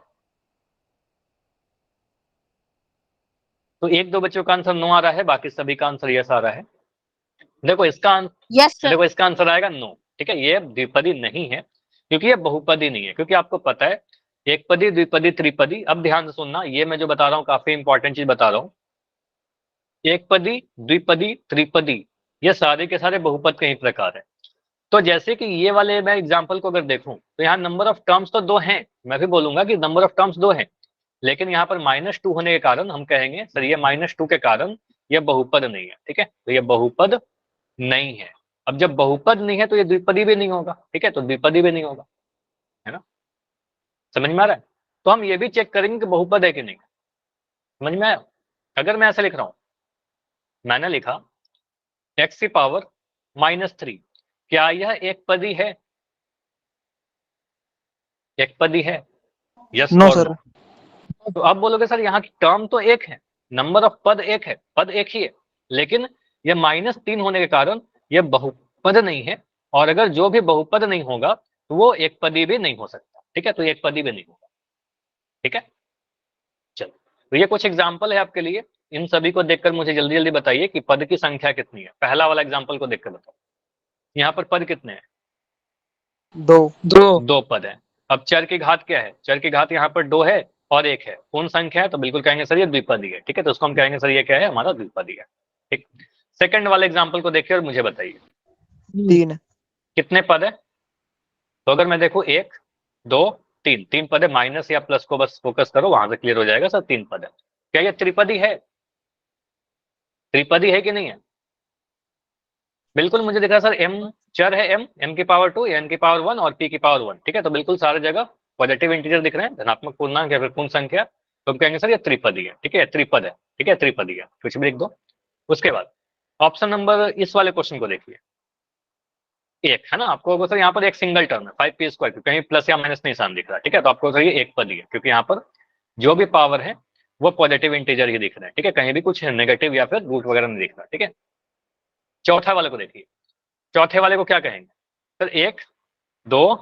तो एक दो बच्चों का आंसर नो आ रहा है, बाकी सभी का आंसर यस आ रहा है। देखो इसका यस सर। देखो इसका आंसर आएगा नो। ठीक है, ये द्विपदी नहीं है क्योंकि ये बहुपदी नहीं है, क्योंकि आपको पता है एक पदी द्विपदी त्रिपदी, अब ध्यान से सुनना, ये मैं जो बता रहा हूँ काफी इंपॉर्टेंट चीज बता रहा हूँ, एक पदी द्विपदी त्रिपदी ये सारे के सारे बहुपद के ही प्रकार है। तो जैसे कि ये वाले मैं एग्जांपल को अगर देखूं तो यहाँ नंबर ऑफ टर्म्स तो दो हैं, मैं भी बोलूंगा कि नंबर ऑफ टर्म्स दो हैं, लेकिन यहाँ पर -2 होने के कारण हम कहेंगे सर ये -2 के कारण ये बहुपद नहीं है। ठीक है, तो ये बहुपद नहीं है। अब जब बहुपद नहीं है तो ये द्विपदी भी नहीं होगा। ठीक है, तो द्विपदी भी नहीं होगा, है ना, समझ में आ रहा है। तो हम ये भी चेक करेंगे कि बहुपद है कि नहीं, समझ में आया। अगर मैं ऐसा लिख रहा हूं, मैंने लिखा x की पावर -3, क्या यह एक पदी है, एक पदी है, यस नो और सर। नो। तो अब बोलोगे सर यहाँ की टर्म तो एक है, नंबर ऑफ पद एक है, पद एक ही है, लेकिन ये -3 होने के कारण ये बहुपद नहीं है, और अगर जो भी बहुपद नहीं होगा तो वो एक पदी भी नहीं हो सकता। ठीक है, तो एक पदी भी नहीं होगा। ठीक है, चलो, तो ये कुछ एग्जाम्पल है आपके लिए, इन सभी को देखकर मुझे जल्दी जल्दी बताइए कि पद की संख्या कितनी है। पहला वाला एग्जाम्पल को देखकर बताओ, यहाँ पर पद कितने हैं, दो। दो पद है। अब चर की घात क्या है, चर की घात यहाँ पर 2 है और 1 है, पूर्ण संख्या है, तो बिल्कुल कहेंगे सर ये द्विपदी है। ठीक है, तो उसको हम कहेंगे सर ये क्या है, हमारा द्विपदी है। ठीक, सेकंड वाले एग्जाम्पल को देखिए और मुझे बताइए 3। कितने पद है। तो अगर मैं देखूं 1 2 3, 3 पद है, माइनस या प्लस को बस फोकस करो, वहां से क्लियर हो जाएगा सर 3 पद है। क्या ये त्रिपदी है, त्रिपदी है कि नहीं है, बिल्कुल मुझे दिख रहा है सर m चर है, m की पावर 2, n की पावर 1 और p की पावर 1। ठीक है, तो बिल्कुल सारे जगह पॉजिटिव इंटीजर दिख रहे हैं, धनात्मक पूर्णांक या फिर पूर्ण संख्या, तो हम कहेंगे सर ये त्रिपदी है। ठीक है, त्रिपद है। ठीक है, त्रिपदी है, कुछ भी लिख दो। उसके बाद ऑप्शन नंबर इस वाले क्वेश्चन को देखिए, एक है ना, आपको सर यहाँ पर एक सिंगल टर्म है 5p², कहीं प्लस या माइनस निशान दिख रहा है। ठीक है, तो आपको सर ये एक पदी है, क्योंकि यहाँ पर जो भी पावर है वो पॉजिटिव इंटीजर ही दिख रहे हैं। ठीक है, कहीं भी कुछ नेगेटिव या फिर रूट वगैरह नहीं दिख रहा। ठीक है, चौथा वाले को देखिए, चौथे वाले को क्या कहेंगे सर, 1 2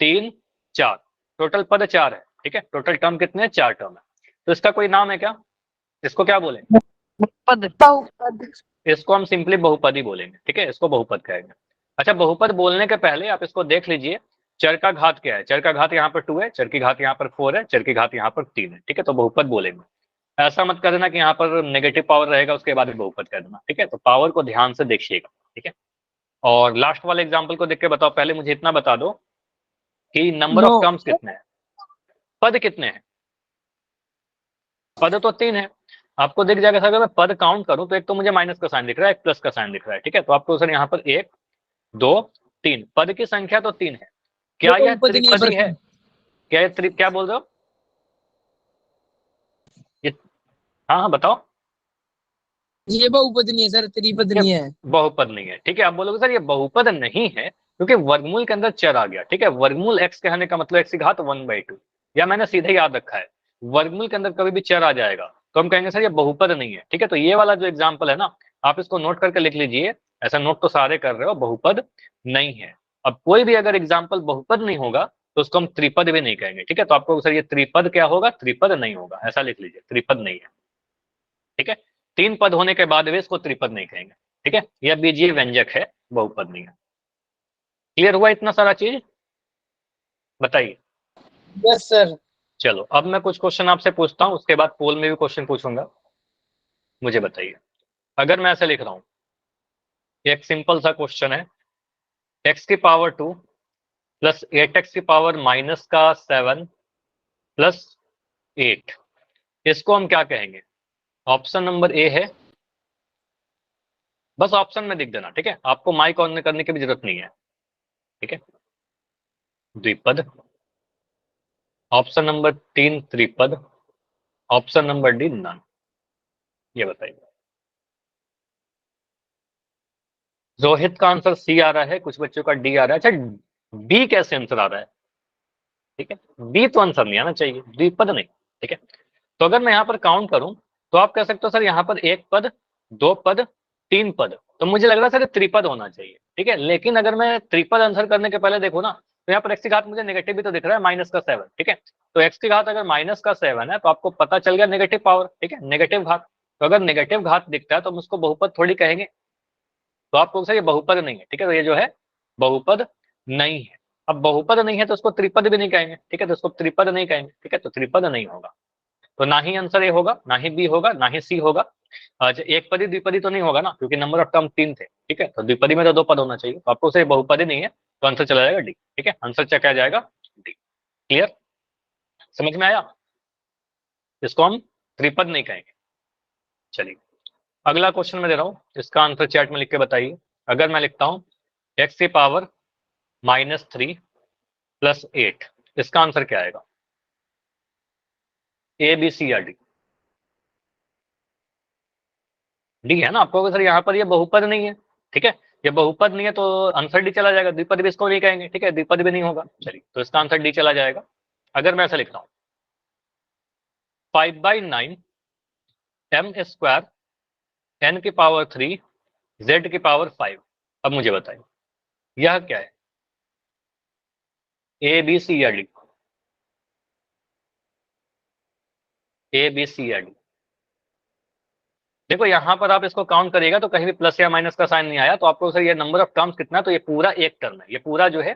3 4, टोटल पद 4 है। ठीक है, टोटल टर्म कितने हैं, 4 टर्म है, तो इसका कोई नाम है क्या, इसको क्या बोलें, पद बहुपद। इसको हम सिंपली बहुपद ही बोलेंगे। ठीक है, इसको बहुपद कहेंगे। अच्छा, बहुपद बोलने के पहले आप इसको देख लीजिए, चर का घात क्या है, चर का घात यहाँ पर 2 है, चर की घात यहाँ पर 4 है, चर की घात यहाँ पर 3 है। ठीक है, तो बहुपद बोलेंगे। ऐसा मत कर देना कि यहाँ पर नेगेटिव पावर रहेगा उसके बाद भी बहुपद कह देना। ठीक है, तो पावर को ध्यान से देखिएगा। ठीक है, और लास्ट वाले एग्जाम्पल को देख के बताओ, पहले मुझे इतना बता दो कि नंबर ऑफ No. टर्म्स कितने हैं, पद कितने हैं। पद तो 3 है, आपको दिख जाएगा सर। अगर मैं पद काउंट करूं तो एक तो मुझे माइनस का साइन दिख रहा है, एक प्लस का साइन दिख रहा है, ठीक है। तो आपको सर यहाँ पर 1 2 3 पद की संख्या तो 3 है। क्या ये यह बहुपद नहीं है त्रिपदी सर। है? क्या ये क्या बोल रहे हो? ये हाँ हाँ बताओ। ये बहुपद नहीं है सर, त्रिपद ये नहीं है। बहुपद नहीं है, ठीक है। आप बोलोगे सर ये बहुपद नहीं है क्योंकि वर्गमूल के अंदर चर आ गया, ठीक है। वर्गमूल x कहने का मतलब x की घात 1/2, या मैंने सीधे याद रखा है, वर्गमूल के अंदर कभी भी चर आ जाएगा तो हम कहेंगे सर ये बहुपद नहीं है, ठीक है। तो ये वाला जो एग्जाम्पल है ना, आप इसको नोट करके लिख लीजिए। ऐसा नोट तो सारे कर रहे हो, बहुपद नहीं है। अब कोई भी अगर एग्जाम्पल बहुपद नहीं होगा तो उसको हम त्रिपद भी नहीं कहेंगे, ठीक है। तो आपको सर ये त्रिपद क्या होगा? त्रिपद नहीं होगा, ऐसा लिख लीजिए, त्रिपद नहीं है, ठीक है। 3 पद होने के बाद भी इसको त्रिपद नहीं कहेंगे, ठीक है। यह बीजीय व्यंजक है, बहुपद नहीं है। क्लियर हुआ इतना सारा चीज? बताइए। Yes sir. चलो अब मैं कुछ क्वेश्चन आपसे पूछता हूं, उसके बाद पोल में भी क्वेश्चन पूछूंगा। मुझे बताइए, अगर मैं ऐसे लिख रहा हूं, एक सिंपल सा क्वेश्चन है, x की पावर 2 प्लस 8x की पावर माइनस का 7 प्लस 8, इसको हम क्या कहेंगे? ऑप्शन नंबर ए है, बस ऑप्शन में लिख देना, ठीक है। आपको माइक ऑन करने की भी जरूरत नहीं है, ठीक है। द्विपद। ऑप्शन नंबर 3 त्रिपद। Option number D none. ये बताइए। रोहित का आंसर सी आ रहा है, कुछ बच्चों का डी आ रहा है। अच्छा, बी कैसे आंसर आ रहा है? ठीक है, बी तो आंसर नहीं आना चाहिए, द्विपद नहीं, ठीक है। तो अगर मैं यहाँ पर काउंट करूं तो आप कह सकते हो सर यहाँ पर 1 पद, 2 पद, 3 पद, तो मुझे लग रहा है सर त्रिपद होना चाहिए, ठीक है। लेकिन अगर मैं त्रिपद आंसर करने के पहले देखो ना, तो यहाँ पर x की घात मुझे नेगेटिव भी तो दिख रहा है, माइनस का 7, ठीक है। तो x की घात अगर माइनस का 7 है तो आपको पता चल गया नेगेटिव पावर, ठीक है, नेगेटिव घात। तो अगर नेगेटिव घात दिखता है तो हम उसको बहुपद थोड़ी कहेंगे। तो आपको सर ये बहुपद नहीं है, ठीक है। तो ये जो है बहुपद नहीं है। अब बहुपद नहीं है तो उसको त्रिपद भी नहीं कहेंगे, ठीक है। तो उसको त्रिपद नहीं कहेंगे, ठीक है। तो त्रिपद नहीं होगा, तो ना ही आंसर ए होगा, ना ही बी होगा, ना ही सी होगा। अच्छा, एक पदी द्विपदी तो नहीं होगा ना, क्योंकि नंबर ऑफ टर्म 3 थे, ठीक है। तो द्विपदी में तो 2 पद होना चाहिए, तो आपको सिर्फ बहुपदी नहीं है, तो आंसर चला जाएगा डी, ठीक है। आंसर क्या जाएगा? डी। क्लियर? समझ में आया? इसको हम त्रिपद नहीं कहेंगे। चलिए अगला क्वेश्चन मैं दे रहा हूं, इसका आंसर चैट में लिख के बताइए। अगर मैं लिखता हूं एक्स की पावर -3 प्लस 8, इसका आंसर क्या आएगा? ए बी सी या डी? डी है ना। आपको सर यहाँ पर ये बहुपद नहीं है, ठीक है। ये बहुपद नहीं है तो आंसर डी चला जाएगा, द्विपद भी इसको नहीं कहेंगे, ठीक है। द्विपद भी नहीं होगा, चलिए तो इसका आंसर डी चला जाएगा। अगर मैं ऐसा लिखता हूँ 5/9 m² n की पावर 3 z की पावर 5, अब मुझे बताइए यह क्या है? ए बी सी या डी? ए बी सी या डी? देखो यहाँ पर आप इसको काउंट करिएगा तो कहीं भी प्लस या माइनस का साइन नहीं आया, तो आपको सर ये नंबर ऑफ टर्म्स कितना है? तो ये पूरा एक टर्म है, ये पूरा जो है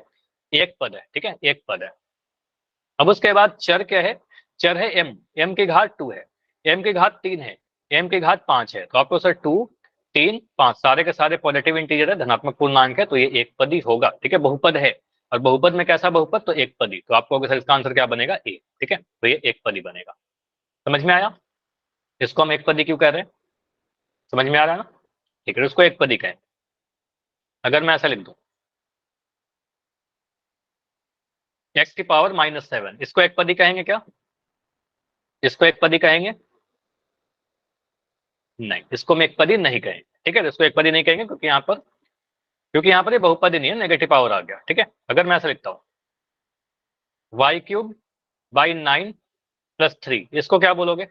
एक पद है, ठीक है, एक पद है। अब उसके बाद चर क्या है? चर है m, m की घात 2 है, m की घात 3 है, m की घात 5 है। तो आपको सर 2 3 5 सारे के सारे पॉजिटिव इंटीजर है, धनात्मक पूर्णांक है, तो ये एक पदी होगा, ठीक है, बहुपद है। और बहुपद में कैसा बहुपद? तो एक पदी। तो आपको सर इसका आंसर क्या बनेगा? ए, ठीक है। तो ये एक पदी बनेगा। समझ में आया? इसको हम एक पदी क्यों कह रहे हैं? समझ में आ रहा है ना? ठीक है, उसको एक पदी कहें। अगर मैं ऐसा लिख दूं x की पावर -7, इसको एक पदी कहेंगे क्या? इसको एक पदी कहेंगे? नहीं, इसको हम एक पदी नहीं कहेंगे, ठीक है। इसको एक पदी नहीं कहेंगे क्योंकि यहाँ पर ये बहुपदी नहीं है, नेगेटिव पावर आ गया, ठीक है। अगर मैं ऐसा लिखता हूँ y³/9 + 3, इसको क्या बोलोगे?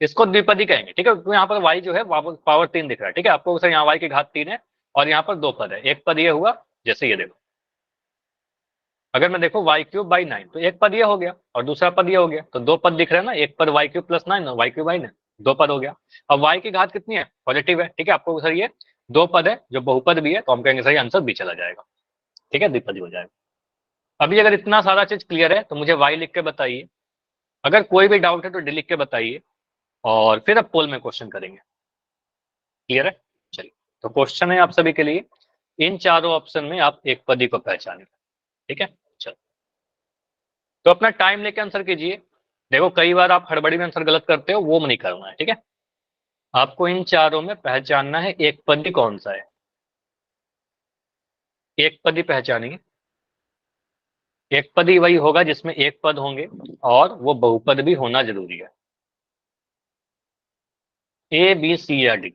इसको द्विपदी कहेंगे, ठीक है। क्योंकि यहाँ पर y जो है पावर 3 दिख रहा है, ठीक है। आपको सर यहाँ y की घात 3 है और यहाँ पर 2 पद है, एक पद ये हुआ, जैसे ये देखो, अगर मैं देखो y³/9, तो एक पद ये हो गया और दूसरा पद ये हो गया, तो 2 पद दिख रहे हैं ना, एक पद y³ + 9 और y³/9, 2 पद हो गया। अब y की घात कितनी है? पॉजिटिव है, ठीक है। आपको सर ये 2 पद है जो बहुपद भी है, तो हम कहेंगे सर आंसर बी चला जाएगा, ठीक है, द्विपदी हो जाएगा। अभी अगर इतना सारा चीज क्लियर है तो मुझे y लिख के बताइए। अगर कोई भी डाउट है तो डी लिख के बताइए। और फिर अब पोल में क्वेश्चन करेंगे। क्लियर है? चलिए, तो क्वेश्चन है आप सभी के लिए, इन चारों ऑप्शन में आप एक पदी को पहचानें। ठीक है, चलो तो अपना टाइम लेके आंसर कीजिए। देखो कई बार आप हड़बड़ी में आंसर गलत करते हो, वो नहीं करना है। ठीक है, आपको इन चारों में पहचानना है एक पदी कौन सा है। एक पदी पहचानिए। एक पदी वही होगा जिसमें एक पद होंगे और वो बहुपद भी होना जरूरी है। ए बी सी या डी।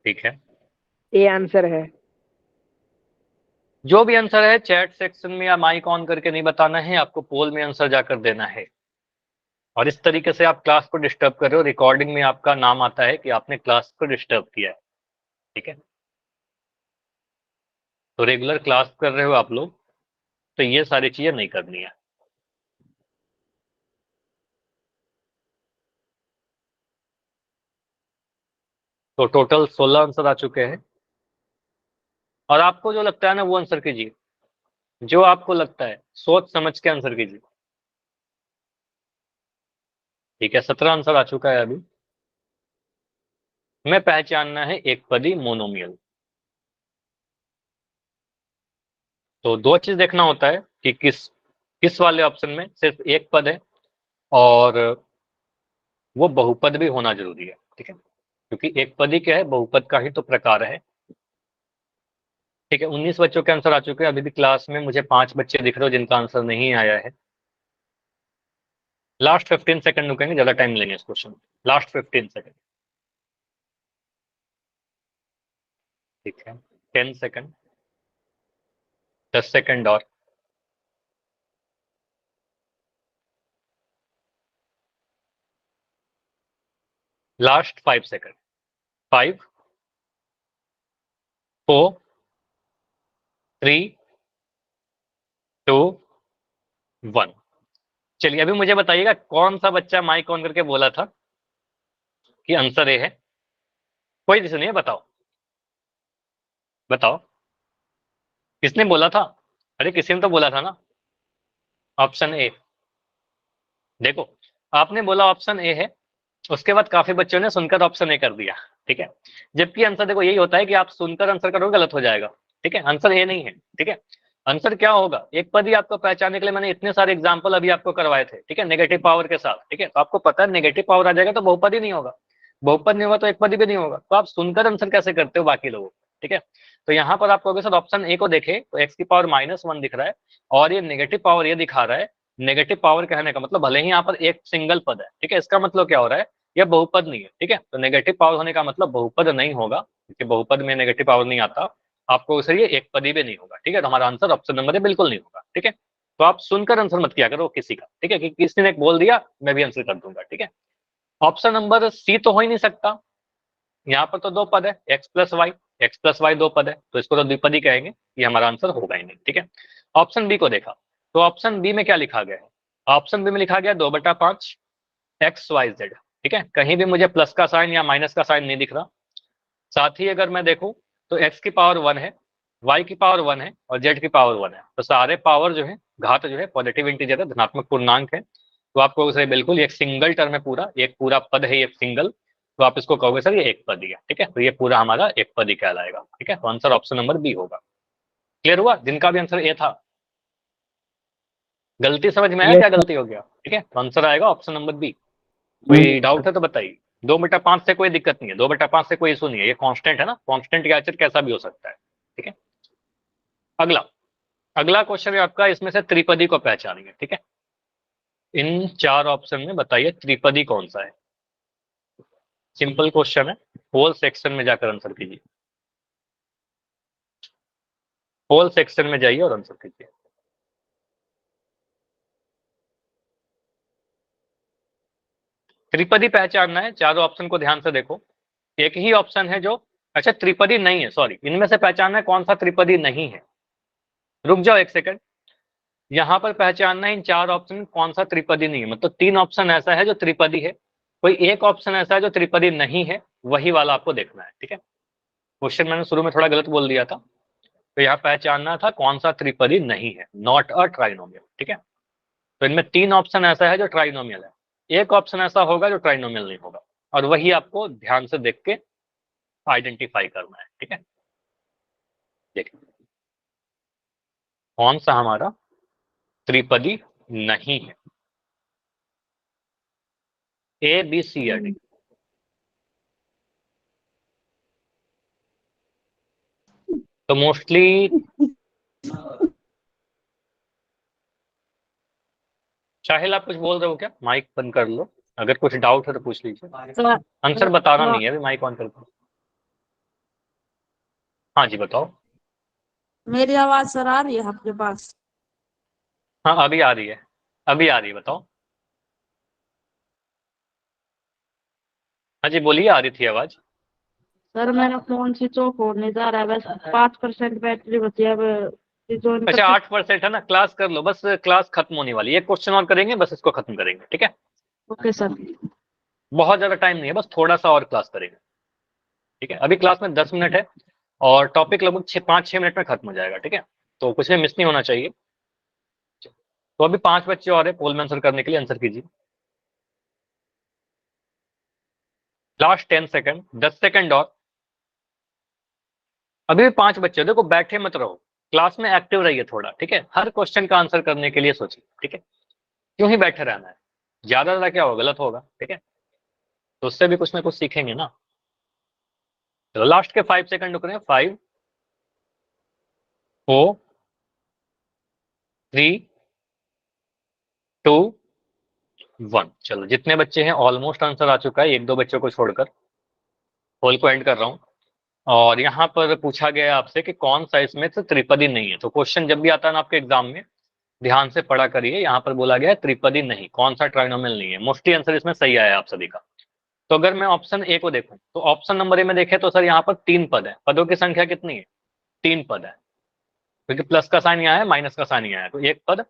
ठीक है, ए आंसर है। जो भी आंसर है चैट सेक्शन में या माइक ऑन करके नहीं बताना है, आपको पोल में आंसर जाकर देना है। और इस तरीके से आप क्लास को डिस्टर्ब कर रहे हो, रिकॉर्डिंग में आपका नाम आता है कि आपने क्लास को डिस्टर्ब किया है। ठीक है, तो रेगुलर क्लास कर रहे हो आप लोग, तो ये सारी चीजें नहीं करनी है। तो टोटल 16 आंसर आ चुके हैं, और आपको जो लगता है ना वो आंसर कीजिए। जो आपको लगता है सोच समझ के आंसर कीजिए। ठीक है, 17 आंसर आ चुका है अभी। हमें पहचानना है एक पदी मोनोमियल। तो दो चीज देखना होता है कि किस किस वाले ऑप्शन में सिर्फ एक पद है और वो बहुपद भी होना जरूरी है। ठीक है, क्योंकि एक पदी क्या है, बहुपद का ही तो प्रकार है। ठीक है, 19 बच्चों के आंसर आ चुके हैं। अभी भी क्लास में मुझे 5 बच्चे दिख रहे हो जिनका आंसर नहीं आया है। लास्ट 15 सेकंड रुकेंगे, ज्यादा टाइम लेंगे इस क्वेश्चन। Last 15 second. ठीक है, 10 सेकंड, 10 सेकंड और। Last 5 second. 5, 4, 3, 2, 1। चलिए अभी मुझे बताइएगा कौन सा बच्चा माइक ऑन करके बोला था कि आंसर ए है। कोई रीजन नहीं है, बताओ बताओ, किसने बोला था? अरे किसी ने तो बोला था ना, ऑप्शन ए। देखो, आपने बोला ऑप्शन ए है, उसके बाद काफी बच्चों ने सुनकर ऑप्शन ए कर दिया। ठीक है, जबकि आंसर देखो यही होता है कि आप सुनकर आंसर करोगे गलत हो जाएगा। ठीक है, आंसर ए नहीं है। ठीक है, आंसर क्या होगा, एक पद ही आपको पहचानने के लिए मैंने इतने सारे एग्जांपल अभी आपको करवाए थे। ठीक है, नेगेटिव पावर के साथ। ठीक है, तो आपको पता है नेगेटिव पावर आ जाएगा तो बहुपद ही नहीं होगा, बहुपद नहीं होगा तो एक पद भी नहीं होगा। तो आप सुनकर आंसर कैसे करते हो बाकी लोगों को? ठीक है, तो यहाँ पर आप कहोगे सर ऑप्शन ए को देखे तो एक्स की पावर -1 दिख रहा है और ये नेगेटिव पावर ये दिखा रहा है। नेगेटिव पावर कहने का मतलब भले ही यहाँ पर एक सिंगल पद है, ठीक है, इसका मतलब क्या हो रहा है, यह बहुपद नहीं है। ठीक है, तो नेगेटिव पावर होने का मतलब बहुपद नहीं होगा, क्योंकि बहुपद में नेगेटिव पावर नहीं आता। आपको इसलिए एक पदी भी नहीं होगा। ठीक है, तो हमारा आंसर ऑप्शन नंबर ए बिल्कुल नहीं होगा। ठीक है, तो आप सुनकर आंसर मत किया करो किसी का। ठीक है, कि किसी ने बोल दिया मैं भी आंसर कर दूंगा। ठीक है, ऑप्शन नंबर सी तो हो ही नहीं सकता, यहाँ पर तो दो पद है x plus y, x plus y दो पद है, तो इसको तो द्विपदी कहेंगे, ये हमारा आंसर होगा ही नहीं। ठीक है, ऑप्शन बी को देखा तो ऑप्शन बी में क्या लिखा गया है, ऑप्शन बी में लिखा गया 2/5 एक्स वाई जेड। ठीक है, कहीं भी मुझे प्लस का साइन या माइनस का साइन नहीं दिख रहा। साथ ही अगर मैं देखूं तो एक्स की पावर 1 है, वाई की पावर 1 है और जेड की पावर 1 है, तो सारे पावर जो है, घात जो है पॉजिटिव इंटीजर है, धनात्मक पूर्णांक है। तो आपको उसे बिल्कुल एक सिंगल टर्म है, पूरा एक पूरा पद है एक सिंगल, तो आप इसको कहोगे सर ये एक पद ही है। ठीक है, तो ये पूरा हमारा एक पद ही कहलाएगा। ठीक है, तो आंसर ऑप्शन नंबर बी होगा। क्लियर हुआ? जिनका भी आंसर ए था, गलती समझ में आया क्या गलती हो गया? ठीक है, तो आंसर आएगा ऑप्शन नंबर बी। कोई डाउट है तो बताइए। 2/5 से कोई दिक्कत नहीं है, 2/5 से कोई इशू नहीं है, ये कांस्टेंट है ना, कांस्टेंट का आंसर कैसा भी हो सकता है। ठीक है, अगला अगला क्वेश्चन है आपका, इसमें से त्रिपदी को पहचानेंगे। ठीक है, इन चार ऑप्शन में बताइए त्रिपदी कौन सा है। सिंपल क्वेश्चन है, होल सेक्शन में जाकर आंसर कीजिए, होल सेक्शन में जाइए और आंसर कीजिए। त्रिपदी पहचानना है, चारों ऑप्शन को ध्यान से देखो। एक ही ऑप्शन है जो, अच्छा त्रिपदी नहीं है, सॉरी, इनमें से पहचानना है कौन सा त्रिपदी नहीं है। रुक जाओ एक सेकंड, यहां पर पहचानना है इन चार ऑप्शन में कौन सा त्रिपदी नहीं है, मतलब 3 ऑप्शन ऐसा है जो त्रिपदी है, कोई एक ऑप्शन ऐसा है जो त्रिपदी नहीं है, वही वाला आपको देखना है। ठीक है, क्वेश्चन मैंने शुरू में थोड़ा गलत बोल दिया था, तो यहाँ पहचानना था कौन सा त्रिपदी नहीं है, नॉट अ ट्राइनोमियल। ठीक है, तो इनमें 3 ऑप्शन ऐसा है जो ट्राइनोमियल है। एक ऑप्शन ऐसा होगा जो ट्राइनोमियल नहीं होगा, और वही आपको ध्यान से देख के आइडेंटिफाई करना है। ठीक है, देखिए कौन सा हमारा त्रिपदी नहीं है, ए बी सी या डी। तो मोस्टली शाहिल आप कुछ बोल रहे हो क्या? माइक बंद कर लो, अगर कुछ डाउट है तो पूछ लीजिए। आंसर बताना नहीं है, अभी माइक ऑन करके। हाँ जी बताओ। मेरी आवाज सर आ रही है आपके पास? हाँ अभी आ रही है, अभी आ रही है, बताओ। हाँ जी बोलिए, आ रही थी आवाज। सर मेरा फोन स्विच ऑफ होने जा रहा है, बस 5% बैटरी बची है अब। join अच्छा करके- 8% है ना, क्लास कर लो, बस क्लास खत्म होने वाली है, एक क्वेश्चन और करेंगे, बस इसको खत्म करेंगे। ठीक है, ओके सर। बहुत ज्यादा टाइम नहीं है, बस थोड़ा सा और क्लास करेंगे। ठीक है, अभी क्लास में 10 मिनट है और टॉपिक लगभग 5-6 मिनट में खत्म हो जाएगा। ठीक है, तो कुछ भी मिस नहीं होना चाहिए। तो अभी 5 बच्चे और है पोल में आंसर करने के लिए, आंसर कीजिए। लास्ट 10 सेकंड, 10 सेकंड और। अभी भी 5 बच्चे, देखो बैठे मत रहो, क्लास में एक्टिव रहिए थोड़ा। ठीक है, हर क्वेश्चन का आंसर करने के लिए सोचिए। ठीक है, क्यों ही बैठे रहना है, ज्यादा ज्यादा क्या होगा, गलत होगा। ठीक है, तो उससे भी कुछ ना कुछ सीखेंगे ना। चलो लास्ट के 5 सेकंड रुक रहे हैं, 5 4 3 2 1। चलो जितने बच्चे हैं ऑलमोस्ट आंसर आ चुका है, एक दो बच्चों को छोड़कर। पोल को एंड कर रहा हूं। और यहाँ पर पूछा गया है आपसे कि कौन सा इसमें से त्रिपदी नहीं है। तो क्वेश्चन जब भी आता है ना आपके एग्जाम में, ध्यान से पढ़ा करिए। यहाँ पर बोला गया है त्रिपदी नहीं, कौन सा ट्राइनोमियल नहीं है। मोस्टली आंसर इसमें सही आया है आप सभी का। तो अगर मैं ऑप्शन ए को देखूं, तो ऑप्शन नंबर ए में देखें तो सर यहाँ पर 3 पद है। पदों की संख्या कितनी है? 3 पद है, क्योंकि प्लस का साइन यहाँ है, माइनस का साइन यहाँ है, तो 1 पद,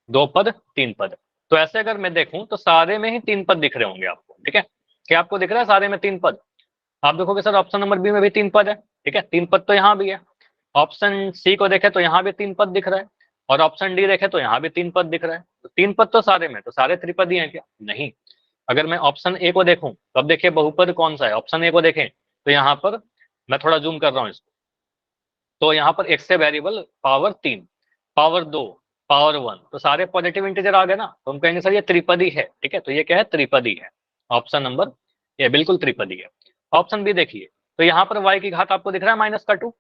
2 पद, 3 पद। तो ऐसे अगर मैं देखूं तो सारे में ही 3 पद दिख रहे होंगे आपको। ठीक है, क्या आपको दिख रहा है सारे में 3 पद? आप देखोगे सर ऑप्शन नंबर बी में भी 3 पद है। ठीक है, 3 पद तो यहाँ भी है। ऑप्शन सी को देखे तो यहाँ भी 3 पद दिख रहा है, और ऑप्शन डी देखे तो यहाँ भी 3 पद दिख रहा है। तो 3 पद तो सारे में, तो सारे त्रिपदी हैं क्या? नहीं। अगर मैं ऑप्शन ए को देखूं तो अब देखिए बहुपद कौन सा है। ऑप्शन ए को देखें तो यहाँ पर मैं थोड़ा जूम कर रहा हूँ इसको, तो यहाँ पर x से वेरिएबल पावर 3, पावर 2, पावर 1, तो सारे पॉजिटिव इंटीजर आ गए ना, तो हम कहेंगे सर ये त्रिपदी है। ठीक है, तो ये क्या है? त्रिपदी है। ऑप्शन नंबर ये बिल्कुल त्रिपदी है। ऑप्शन बी देखिए, तो यहाँ पर y की घात आपको दिख रहा है -2,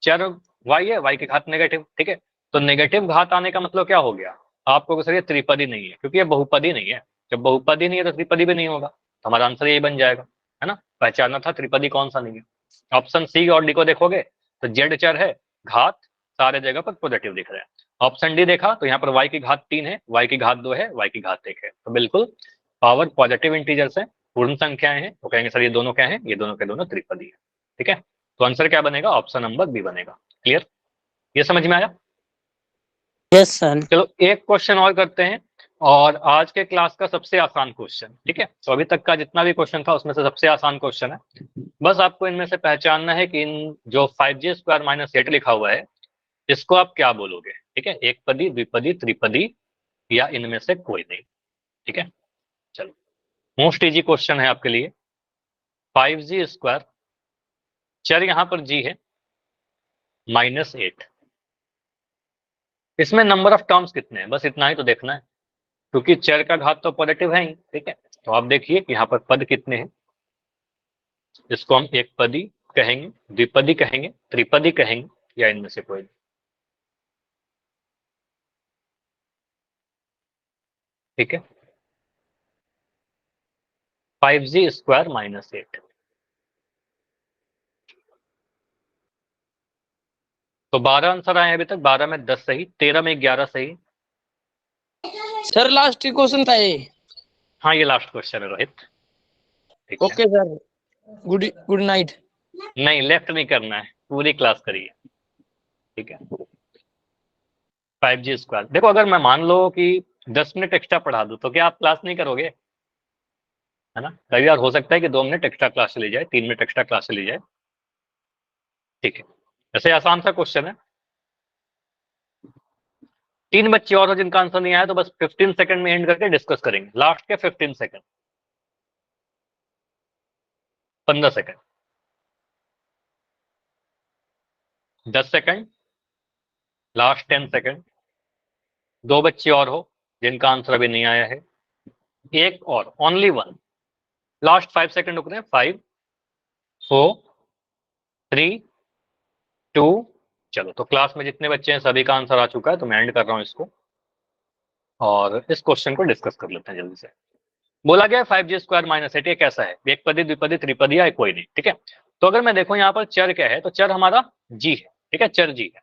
चर y है, y की घात नेगेटिव। ठीक है, तो नेगेटिव घात आने का मतलब क्या हो गया आपको कि सर ये त्रिपदी नहीं है, क्योंकि ये बहुपदी नहीं है। जब बहुपदी नहीं है तो त्रिपदी भी नहीं होगा, तो हमारा आंसर यही बन जाएगा, है ना। पहचानना था त्रिपदी कौन सा नहीं है। ऑप्शन सी और डी को देखोगे तो जेड चर है, घात सारे जगह पर पॉजिटिव दिख रहे हैं। ऑप्शन डी देखा तो यहाँ पर y की घात 3 है, y की घात 2 है, y की घात 1 है, तो बिल्कुल पावर पॉजिटिव इंटीजर्स है, पूर्ण संख्याएं हैं, तो कहेंगे सर ये दोनों क्या है? ये दोनों के दोनों त्रिपदी है। ठीक है, तो आंसर क्या बनेगा? ऑप्शन नंबर बी बनेगा। क्लियर, ये समझ में आया? Yes sir. चलो एक क्वेश्चन और करते हैं, और आज के क्लास का सबसे आसान क्वेश्चन। ठीक है, तो अभी तक का जितना भी क्वेश्चन था उसमें से सबसे आसान क्वेश्चन है। बस आपको इनमें से पहचानना है कि इन जो 5g² - 8 लिखा हुआ है इसको आप क्या बोलोगे। ठीक है, एक पदी, द्विपदी, त्रिपदी, या इनमें से कोई नहीं। ठीक है, चलो मोस्ट इजी क्वेश्चन है आपके लिए। 5g², चर यहाँ पर g है, -8, इसमें नंबर ऑफ टर्म्स कितने हैं? बस इतना ही तो देखना है, क्योंकि चर का घात तो पॉजिटिव है ही। ठीक है, तो आप देखिए कि यहाँ पर पद कितने हैं। इसको हम एक पदी कहेंगे, द्विपदी कहेंगे, त्रिपदी कहेंगे, या इनमें से कोई नहीं। ठीक है, 5g² - 8, तो 12 आंसर आए हैं अभी तक। 12 में 10 सही, 13 में 11 सही। सर लास्ट क्वेश्चन था ये। हाँ ये लास्ट क्वेश्चन है रोहित। ठीक है, ओके सर, गुड नाइट। नहीं लेफ्ट नहीं करना है, पूरी क्लास करिए। ठीक है, 5g², देखो अगर मैं मान लो कि 10 मिनट एक्स्ट्रा पढ़ा दूं तो क्या आप क्लास नहीं करोगे? है ना, कई बार हो सकता है कि 2 मिनट एक्स्ट्रा क्लास चली जाए, 3 मिनट एक्स्ट्रा क्लास चली जाए। ठीक है, ऐसे आसान सा क्वेश्चन है। 3 बच्चे और हो जिनका आंसर नहीं आया तो बस 15 सेकंड में एंड करके डिस्कस करेंगे, लास्ट के 15 second, 15 second, 10 second, last 10 second. 2 बच्चे और हो जिनका आंसर अभी नहीं आया है, एक और, ओनली वन, लास्ट 5 सेकंड रुक रहे हैं, 5 4 3 2। चलो तो क्लास में जितने बच्चे हैं सभी का आंसर आ चुका है, तो मैं एंड कर रहा हूं इसको और इस क्वेश्चन को डिस्कस कर लेते हैं जल्दी से। बोला गया 5g² - 8 ये कैसा है, एक पदी, द्विपदी, त्रिपदी या कोई नहीं, ठीक है। तो अगर मैं देखूं यहाँ पर चर क्या है, तो चर हमारा g है, ठीक है, चर g है।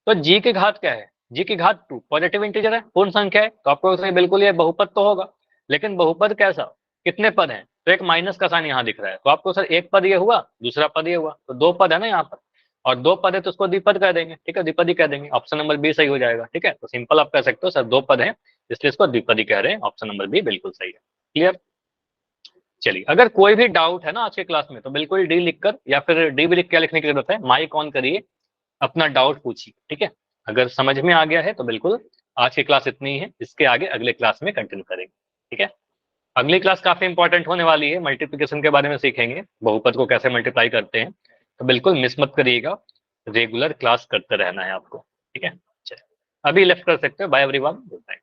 तो g की घात क्या है, g की घात 2, पॉजिटिव इंटीजर है, पूर्ण संख्या है, तो आपको बिल्कुल ये बहुपद तो होगा, लेकिन बहुपद कैसा, कितने पद हैं, तो एक माइनस का साइन यहाँ दिख रहा है, तो आपको सर एक पद ये हुआ, दूसरा पद ये हुआ, तो 2 पद है ना यहाँ पर, और 2 पद है तो उसको द्विपद कह देंगे, ठीक है, द्विपदी कह देंगे, ऑप्शन नंबर बी सही हो जाएगा, ठीक है। तो सिंपल आप कह सकते हो सर 2 पद है इसलिए इसको द्विपदी कह रहे हैं, ऑप्शन नंबर बी बिल्कुल सही है। क्लियर। चलिए, अगर कोई भी डाउट है ना आज के क्लास में तो बिल्कुल डी लिखकर या फिर डी भी लिख के लिखने की जरूरत है, माइक ऑन करिए, अपना डाउट पूछिए, ठीक है। अगर समझ में आ गया है तो बिल्कुल आज की क्लास इतनी ही है, इसके आगे अगले क्लास में कंटिन्यू करेंगे, ठीक है। अगली क्लास काफी इंपॉर्टेंट होने वाली है, मल्टीप्लिकेशन के बारे में सीखेंगे, बहुपद को कैसे मल्टीप्लाई करते हैं, तो बिल्कुल मिस मत करिएगा, रेगुलर क्लास करते रहना है आपको, ठीक है। चलिए अभी लेफ्ट कर सकते हो, बाय एवरीवन, गुड नाइट।